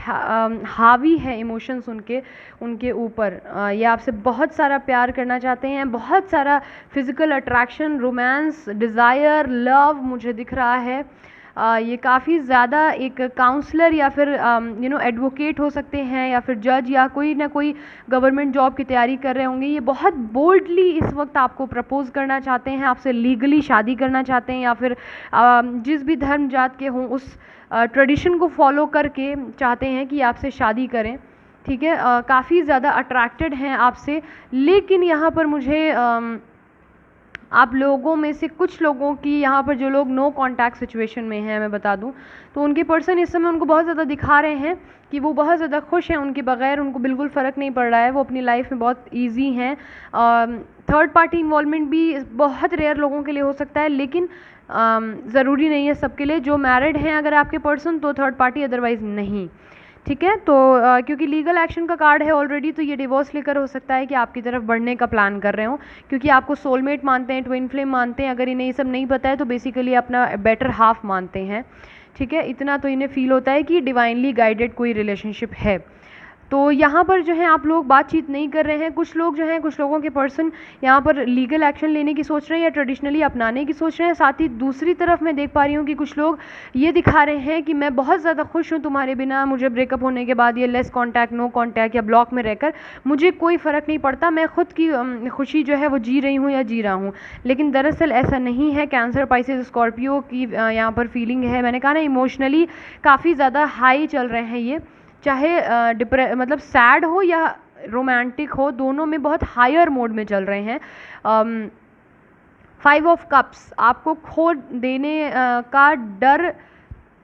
हावी है इमोशंस उनके ऊपर। ये आपसे बहुत सारा प्यार करना चाहते हैं, बहुत सारा physical attraction, romance, desire, love मुझे दिख रहा है। ये काफ़ी ज़्यादा एक काउंसलर या फिर एडवोकेट हो सकते हैं, या फिर जज, या कोई ना कोई गवर्नमेंट जॉब की तैयारी कर रहे होंगे। ये बहुत बोल्डली इस वक्त आपको प्रपोज करना चाहते हैं, आपसे लीगली शादी करना चाहते हैं, या फिर जिस भी धर्म जात के हों उस ट्रेडिशन को फॉलो करके चाहते हैं कि आपसे शादी करें। ठीक है, काफ़ी ज़्यादा अट्रैक्टेड हैं आपसे, लेकिन यहाँ पर मुझे आप लोगों में से कुछ लोगों की, यहाँ पर जो लोग नो कांटेक्ट सिचुएशन में हैं मैं बता दूं, तो उनके पर्सन इस समय उनको बहुत ज़्यादा दिखा रहे हैं कि वो बहुत ज़्यादा खुश हैं, उनके बगैर उनको बिल्कुल फ़र्क नहीं पड़ रहा है, वो अपनी लाइफ में बहुत ईजी हैं। थर्ड पार्टी इन्वॉल्वमेंट भी बहुत रेयर लोगों के लिए हो सकता है, लेकिन ज़रूरी नहीं है सबके लिए। जो मैरिड हैं अगर आपके पर्सन तो थर्ड पार्टी, अदरवाइज़ नहीं। ठीक है, तो क्योंकि लीगल एक्शन का कार्ड है ऑलरेडी, तो ये डिवोर्स लेकर हो सकता है कि आपकी तरफ बढ़ने का प्लान कर रहे हो, क्योंकि आपको सोलमेट मानते हैं, ट्विन फ्लेम मानते हैं। अगर इन्हें ये सब नहीं पता है तो बेसिकली अपना बेटर हाफ मानते हैं। ठीक है, इतना तो इन्हें फील होता है कि डिवाइनली गाइडेड कोई रिलेशनशिप है। तो यहाँ पर जो है आप लोग बातचीत नहीं कर रहे हैं। कुछ लोग जो हैं, कुछ लोगों के पर्सन यहाँ पर लीगल एक्शन लेने की सोच रहे हैं या ट्रेडिशनली अपनाने की सोच रहे हैं। साथ ही दूसरी तरफ मैं देख पा रही हूँ कि कुछ लोग ये दिखा रहे हैं कि मैं बहुत ज़्यादा खुश हूँ तुम्हारे बिना, मुझे ब्रेकअप होने के बाद ये लेस कॉन्टैक्ट, नो कॉन्टैक्ट या ब्लॉक में रहकर मुझे कोई फ़र्क नहीं पड़ता, मैं खुद की खुशी जो है वो जी रही हूँ या जी रहा हूँ। लेकिन दरअसल ऐसा नहीं है। कैंसर, पाइसेस, स्कॉर्पियो की यहाँ पर फीलिंग है। मैंने कहा ना, इमोशनली काफ़ी ज़्यादा हाई चल रहे हैं ये, चाहे मतलब सैड हो या रोमांटिक हो, दोनों में बहुत हायर मोड में चल रहे हैं। 5 ऑफ कप्स, आपको खो देने का डर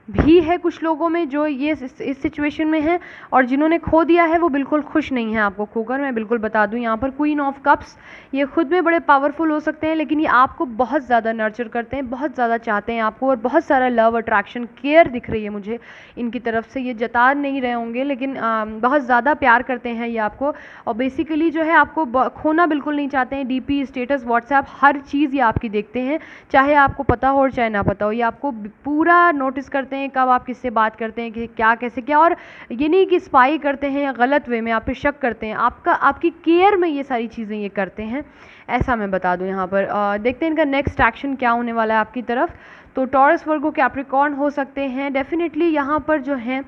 भी है कुछ लोगों में जो ये इस सिचुएशन में है, और जिन्होंने खो दिया है वो बिल्कुल खुश नहीं है आपको खोकर। मैं बिल्कुल बता दूं, यहाँ पर क्वीन ऑफ कप्स, ये खुद में बड़े पावरफुल हो सकते हैं, लेकिन ये आपको बहुत ज़्यादा नर्चर करते हैं, बहुत ज़्यादा चाहते हैं आपको, और बहुत सारा लव, अट्रैक्शन, केयर दिख रही है मुझे इनकी तरफ से। ये जता नहीं रहे होंगे, लेकिन बहुत ज़्यादा प्यार करते हैं ये आपको, और बेसिकली जो है आपको खोना बिल्कुल नहीं चाहते हैं। डीपी, स्टेटस, व्हाट्सएप, हर चीज़ ये आपकी देखते हैं, चाहे आपको पता हो और चाहे ना पता हो। ये आपको पूरा नोटिस करते हैं कब आप किससे बात करते हैं, कि क्या कैसे क्या, और ये नहीं कि स्पाई करते हैं या गलत वे में आप पे शक करते हैं, आपकी केयर में ये सारी चीज़ें ये करते हैं, ऐसा मैं बता दूं यहाँ पर। देखते हैं इनका नेक्स्ट एक्शन क्या होने वाला है आपकी तरफ। तो टॉरस, वर्गो, कैप्रिकॉर्न हो सकते हैं डेफिनेटली यहाँ पर जो हैं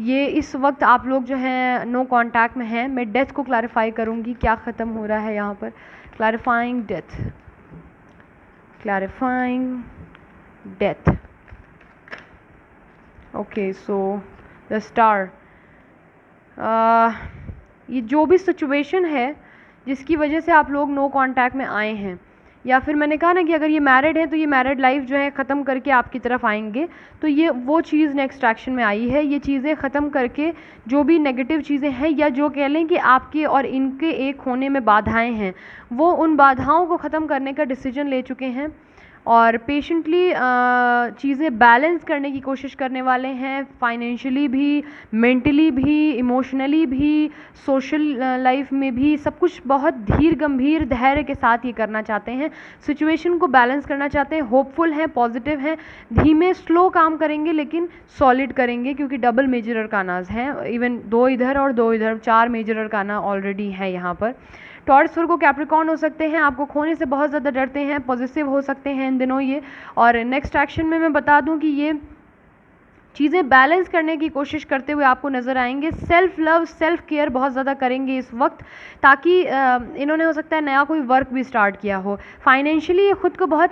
ये इस वक्त आप लोग जो हैं नो कॉन्टैक्ट में हैं। मैं डेथ को क्लैरिफाई करूँगी क्या ख़त्म हो रहा है यहाँ पर। Clarifying death, clarifying death. Okay, so the star, ये जो भी सिचुएशन है जिसकी वजह से आप लोग नो कांटेक्ट में आए हैं, या फिर मैंने कहा ना कि अगर ये मैरिड है तो ये मैरिड लाइफ जो है ख़त्म करके आपकी तरफ आएंगे, तो ये वो चीज़ नेक्स्ट एक्शन में आई है। ये चीज़ें ख़त्म करके जो भी नेगेटिव चीज़ें हैं, या जो कह लें कि आपके और इनके एक होने में बाधाएं हैं, वो उन बाधाओं को ख़त्म करने का डिसीजन ले चुके हैं, और पेशेंटली चीज़ें बैलेंस करने की कोशिश करने वाले हैं, फाइनेंशियली भी, मेंटली भी, इमोशनली भी, सोशल लाइफ में भी, सब कुछ बहुत धीर गंभीर धैर्य के साथ ये करना चाहते हैं। सिचुएशन को बैलेंस करना चाहते हैं, होपफुल हैं, पॉजिटिव हैं, धीमे स्लो काम करेंगे लेकिन सॉलिड करेंगे, क्योंकि डबल मेजर अरकानाज हैं, इवन 2 इधर और 2 इधर, 4 मेजर अरकाना ऑलरेडी है यहाँ पर। टॉरस, वर्गो, कैप्रिकॉर्न हो सकते हैं, आपको खोने से बहुत ज़्यादा डरते हैं, पॉजिटिव हो सकते हैं इन दिनों ये। और नेक्स्ट एक्शन में मैं बता दूं कि ये चीज़ें बैलेंस करने की कोशिश करते हुए आपको नज़र आएंगे। सेल्फ लव, सेल्फ केयर बहुत ज़्यादा करेंगे इस वक्त, ताकि इन्होंने हो सकता है नया कोई वर्क भी स्टार्ट किया हो। फाइनेंशियली ये खुद को बहुत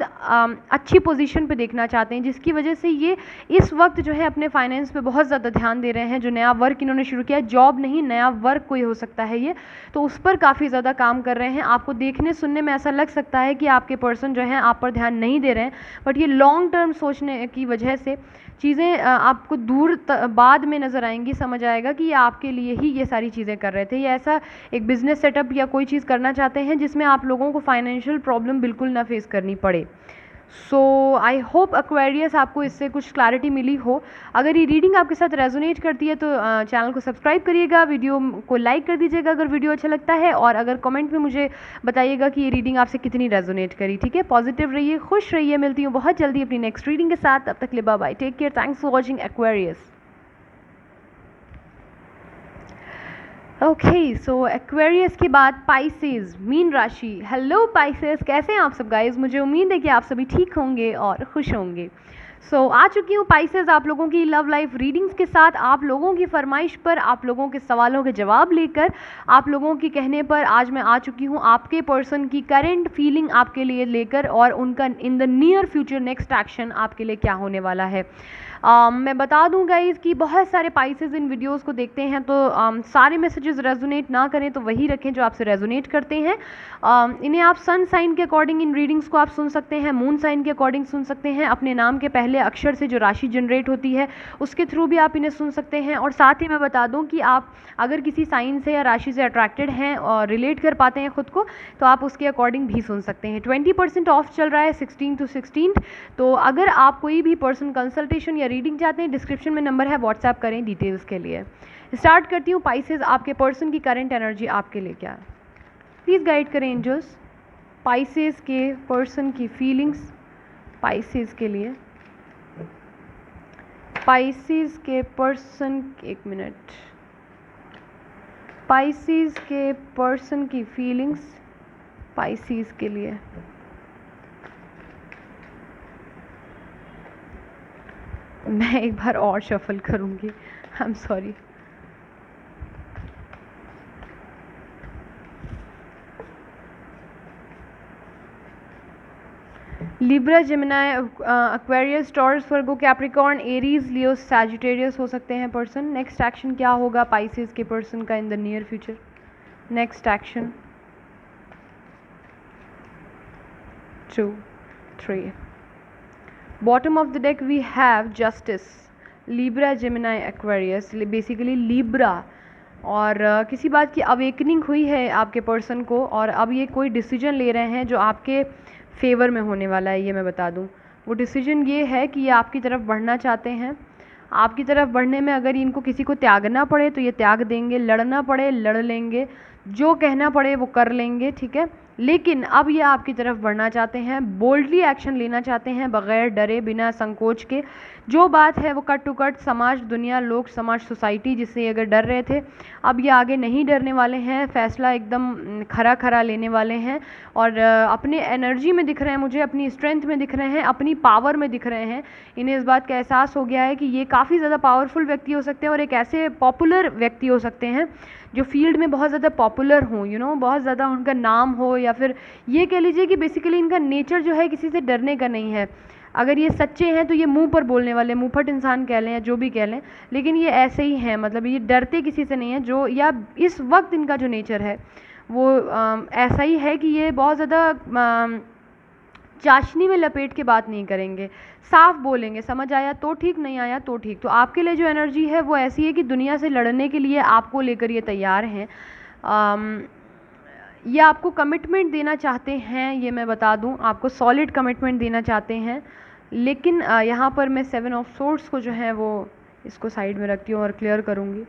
अच्छी पोजीशन पे देखना चाहते हैं, जिसकी वजह से ये इस वक्त जो है अपने फाइनेंस पे बहुत ज़्यादा ध्यान दे रहे हैं। जो नया वर्क इन्होंने शुरू किया, जॉब नहीं, नया वर्क कोई हो सकता है ये, तो उस पर काफ़ी ज़्यादा काम कर रहे हैं। आपको देखने सुनने में ऐसा लग सकता है कि आपके पर्सन जो हैं आप पर ध्यान नहीं दे रहे हैं, बट ये लॉन्ग टर्म सोचने की वजह से चीज़ें आपको दूर बाद में नज़र आएंगी, समझ आएगा कि ये आपके लिए ही ये सारी चीज़ें कर रहे थे। ये ऐसा एक बिज़नेस सेटअप या कोई चीज़ करना चाहते हैं जिसमें आप लोगों को फाइनेंशियल प्रॉब्लम बिल्कुल ना फेस करनी पड़े। सो आई होप एक्वेरियस आपको इससे कुछ क्लैरिटी मिली हो। अगर ये रीडिंग आपके साथ रेजोनेट करती है तो चैनल को सब्सक्राइब करिएगा, वीडियो को लाइक कर दीजिएगा अगर वीडियो अच्छा लगता है, और अगर कमेंट में मुझे बताइएगा कि ये रीडिंग आपसे कितनी रेजोनेट करी। ठीक है, पॉजिटिव रहिए, खुश रहिए। मिलती हूँ बहुत जल्दी अपनी नेक्स्ट रीडिंग के साथ, तब तक के लिए bye bye, take care, thanks for watching Aquarius. Okay, so Aquarius के बाद पाइसेस, मीन राशि। हेलो पाइसेस, कैसे हैं आप सब गाइस? मुझे उम्मीद है कि आप सभी ठीक होंगे और खुश होंगे। आ चुकी हूँ पाइसेस आप लोगों की लव लाइफ रीडिंग्स के साथ, आप लोगों की फरमाइश पर, आप लोगों के सवालों के जवाब लेकर, आप लोगों के कहने पर आज मैं आ चुकी हूँ आपके पर्सन की करेंट फीलिंग आपके लिए लेकर, और उनका इन the near future next action आपके लिए क्या होने वाला है। मैं बता दूं गाइज़ कि बहुत सारे पाइसेस इन वीडियोस को देखते हैं, तो सारे मैसेजेस रेजोनेट ना करें, तो वही रखें जो आपसे रेजोनेट करते हैं। इन्हें आप सन साइन के अकॉर्डिंग इन रीडिंग्स को आप सुन सकते हैं, मून साइन के अकॉर्डिंग सुन सकते हैं, अपने नाम के पहले अक्षर से जो राशि जनरेट होती है उसके थ्रू भी आप इन्हें सुन सकते हैं। और साथ ही मैं बता दूं कि आप अगर किसी साइन से या राशि से अट्रैक्टेड हैं और रिलेट कर पाते हैं खुद को, तो आप उसके अकॉर्डिंग भी सुन सकते हैं। 20% ऑफ चल रहा है 16 to 16। तो अगर आप कोई भी पर्सन कंसल्टेशन या रीडिंग चाहते हैं, डिस्क्रिप्शन में नंबर है, व्हाट्सएप करें डिटेल्स के लिए। स्टार्ट करती हूँ पाइसेस, आपके पर्सन की करंट एनर्जी आपके लिए क्या है, प्लीज़ गाइड करें एंजल्स। पाइसेस के पर्सन की फीलिंग्स पाइसेस के लिए, पाइसेस के पर्सन, एक मिनट, पाइसिस के पर्सन की फीलिंग्स पाइसिस के लिए। मैं एक बार और शफल करूँगी, I am sorry. Libra, Gemini, Aquarius, taurus, Virgo, Capricorn, Aries, Leo, Sagittarius हो सकते हैं पर्सन। नेक्स्ट एक्शन क्या होगा पाइसिस के पर्सन का in the near future? Next action 2 3 bottom of the deck we have justice, Libra, Gemini, Aquarius. Basically Libra और किसी बात की अवेकनिंग हुई है आपके पर्सन को और अब ये कोई डिसीजन ले रहे हैं जो आपके फेवर में होने वाला है। ये मैं बता दूं, वो डिसीजन ये है कि ये आपकी तरफ बढ़ना चाहते हैं। आपकी तरफ बढ़ने में अगर इनको किसी को त्यागना पड़े तो ये त्याग देंगे, लड़ना पड़े लड़ लेंगे, जो कहना पड़े वो कर लेंगे, ठीक है। लेकिन अब ये आपकी तरफ बढ़ना चाहते हैं, बोल्डली एक्शन लेना चाहते हैं बगैर डरे, बिना संकोच के। जो बात है वो कट टू कट समाज, दुनिया, लोग, समाज, सोसाइटी जिससे अगर डर रहे थे, अब ये आगे नहीं डरने वाले हैं। फैसला एकदम खरा खरा लेने वाले हैं और अपने एनर्जी में दिख रहे हैं मुझे, अपनी स्ट्रेंथ में दिख रहे हैं, अपनी पावर में दिख रहे हैं। इन्हें इस बात का एहसास हो गया है कि ये काफ़ी ज़्यादा पावरफुल व्यक्ति हो सकते हैं और एक ऐसे पॉपुलर व्यक्ति हो सकते हैं जो फील्ड में बहुत ज़्यादा पॉपुलर हों, यू नो, बहुत ज़्यादा उनका नाम हो, या फिर ये कह लीजिए कि बेसिकली इनका नेचर जो है किसी से डरने का नहीं है। अगर ये सच्चे हैं तो ये मुंह पर बोलने वाले, मुंहफट इंसान कह लें या जो भी कह लें, लेकिन ये ऐसे ही हैं, मतलब ये डरते किसी से नहीं है। जो या इस वक्त इनका जो नेचर है वो ऐसा ही है कि ये बहुत ज़्यादा चाशनी में लपेट के बात नहीं करेंगे, साफ बोलेंगे, समझ आया तो ठीक, नहीं आया तो ठीक। तो आपके लिए जो एनर्जी है वो ऐसी है कि दुनिया से लड़ने के लिए आपको लेकर ये तैयार हैं। ये आपको कमिटमेंट देना चाहते हैं, ये मैं बता दूं, आपको सॉलिड कमिटमेंट देना चाहते हैं। लेकिन यहाँ पर मैं 7 ऑफ सोर्ड्स को जो है वो इसको साइड में रखती हूँ और क्लियर करूँगी।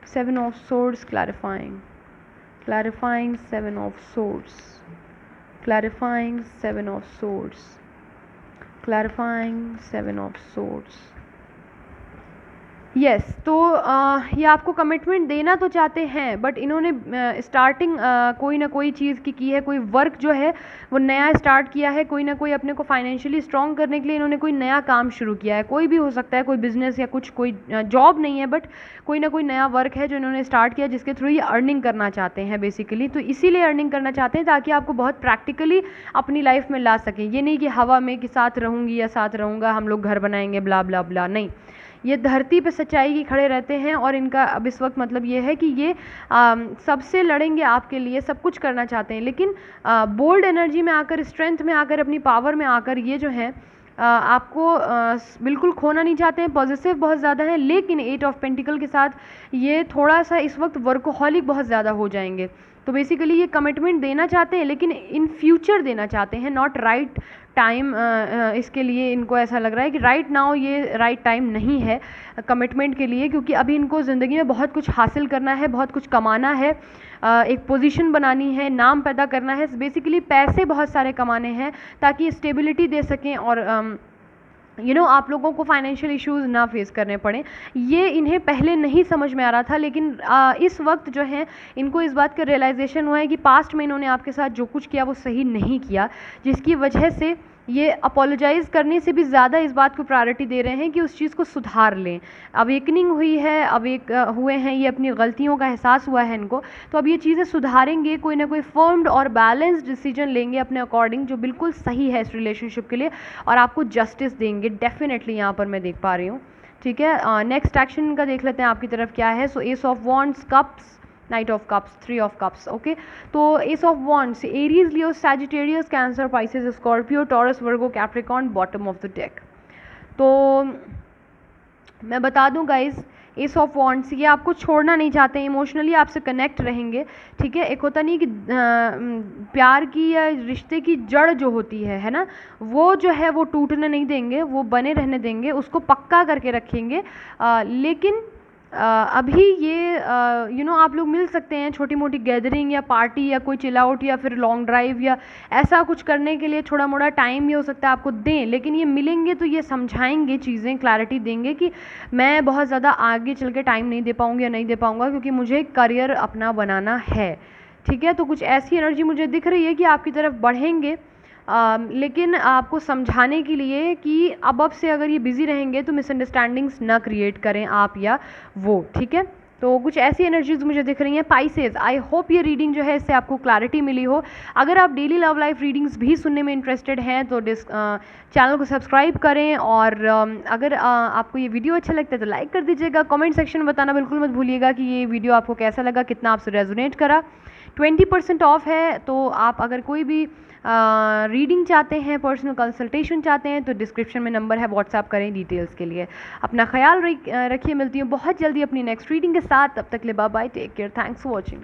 7 of swords clarifying 7 of swords, clarifying 7 of swords, clarifying 7 of swords। Yes तो ये आपको कमिटमेंट देना तो चाहते हैं, बट इन्होंने स्टार्टिंग कोई ना कोई चीज़ की है, कोई वर्क जो है वो नया स्टार्ट किया है, कोई ना कोई अपने को फाइनेंशियली स्ट्रॉन्ग करने के लिए इन्होंने कोई नया काम शुरू किया है। कोई भी हो सकता है, कोई बिजनेस या कुछ, कोई जॉब नहीं है, बट कोई ना कोई नया वर्क है जो इन्होंने स्टार्ट किया जिसके थ्रू ये अर्निंग करना चाहते हैं बेसिकली। तो इसीलिए अर्निंग करना चाहते हैं ताकि आपको बहुत प्रैक्टिकली अपनी लाइफ में ला सकें। ये नहीं कि हवा में कि साथ रहूँगी या साथ रहूँगा, हम लोग घर बनाएंगे, ब्ला ब्ला ब्ला, नहीं। ये धरती पे सच्चाई की खड़े रहते हैं और इनका अब इस वक्त मतलब ये है कि ये सबसे लड़ेंगे आपके लिए, सब कुछ करना चाहते हैं, लेकिन बोल्ड एनर्जी में आकर, स्ट्रेंथ में आकर, अपनी पावर में आकर ये जो है आपको बिल्कुल खोना नहीं चाहते हैं। पॉजिटिव बहुत ज़्यादा है, लेकिन 8 ऑफ पेंटिकल के साथ ये थोड़ा सा इस वक्त वर्कोहॉलिक बहुत ज़्यादा हो जाएंगे। तो बेसिकली ये कमिटमेंट देना चाहते हैं लेकिन इन फ्यूचर देना चाहते हैं, नॉट राइट टाइम। इसके लिए इनको ऐसा लग रहा है कि राइट नाउ ये राइट टाइम नहीं है कमिटमेंट के लिए, क्योंकि अभी इनको ज़िंदगी में बहुत कुछ हासिल करना है, बहुत कुछ कमाना है, एक पोजीशन बनानी है, नाम पैदा करना है, बेसिकली पैसे बहुत सारे कमाने हैं ताकि स्टेबिलिटी दे सकें और आप लोगों को फाइनेंशियल इश्यूज़ ना फेस करने पड़े। ये इन्हें पहले नहीं समझ में आ रहा था, लेकिन इस वक्त जो है इनको इस बात का रियलाइजेशन हुआ है कि पास्ट में इन्होंने आपके साथ जो कुछ किया वो सही नहीं किया, जिसकी वजह से ये अपोलोजाइज़ करने से भी ज़्यादा इस बात को प्रायोरिटी दे रहे हैं कि उस चीज़ को सुधार लें। अवेकनिंग हुई है, हुए हैं, ये अपनी गलतियों का एहसास हुआ है इनको, तो अब ये चीज़ें सुधारेंगे, कोई ना कोई फर्म्ड और बैलेंस्ड डिसीजन लेंगे अपने अकॉर्डिंग जो बिल्कुल सही है इस रिलेशनशिप के लिए, और आपको जस्टिस देंगे डेफिनेटली, यहाँ पर मैं देख पा रही हूँ। ठीक है, नेक्स्ट एक्शन का देख लेते हैं आपकी तरफ क्या है। So ace of wands, cups, knight of cups, 3 of cups. Okay, तो ace of wands, Aries, Leo, Sagittarius, Cancer, Pisces, Scorpio, Taurus, Virgo, Capricorn, bottom of the deck. तो मैं बता दूं गाइज, एस ऑफ वॉन्ड्स ये आपको छोड़ना नहीं चाहते, इमोशनली आपसे कनेक्ट रहेंगे। ठीक है, एक होता नहीं कि प्यार की या रिश्ते की जड़ जो होती है ना, वो जो है वो टूटने नहीं देंगे, वो बने रहने देंगे, उसको पक्का करके रखेंगे। लेकिन अभी ये आप लोग मिल सकते हैं छोटी मोटी गैदरिंग या पार्टी या कोई चिल आउट या फिर लॉन्ग ड्राइव या ऐसा कुछ करने के लिए थोड़ा मोड़ा टाइम भी हो सकता है आपको दें, लेकिन ये मिलेंगे तो ये समझाएंगे चीज़ें, क्लैरिटी देंगे कि मैं बहुत ज़्यादा आगे चल के टाइम नहीं दे पाऊँगी या नहीं दे पाऊँगा क्योंकि मुझे करियर अपना बनाना है। ठीक है, तो कुछ ऐसी एनर्जी मुझे दिख रही है कि आपकी तरफ बढ़ेंगे, लेकिन आपको समझाने के लिए कि अब से अगर ये बिज़ी रहेंगे तो मिसअंडरस्टैंडिंग्स ना क्रिएट करें आप या वो। ठीक है, तो कुछ ऐसी एनर्जीज मुझे दिख रही हैं। पाइसेस, आई होप ये रीडिंग जो है इससे आपको क्लैरिटी मिली हो। अगर आप डेली लव लाइफ रीडिंग्स भी सुनने में इंटरेस्टेड हैं तो चैनल को सब्सक्राइब करें, और अगर आपको ये वीडियो अच्छा लगता है तो लाइक कर दीजिएगा। कमेंट सेक्शन में बताना बिल्कुल मत भूलिएगा कि ये वीडियो आपको कैसा लगा, कितना आपसे रेजोनेट करा। 20% ऑफ है, तो आप अगर कोई भी रीडिंग चाहते हैं, पर्सनल कंसल्टेशन चाहते हैं तो डिस्क्रिप्शन में नंबर है, व्हाट्सएप करें डिटेल्स के लिए। अपना ख्याल रखिए, मिलती हूँ बहुत जल्दी अपनी नेक्स्ट रीडिंग के साथ। तब तक के लिए bye bye, take care, thanks for watching.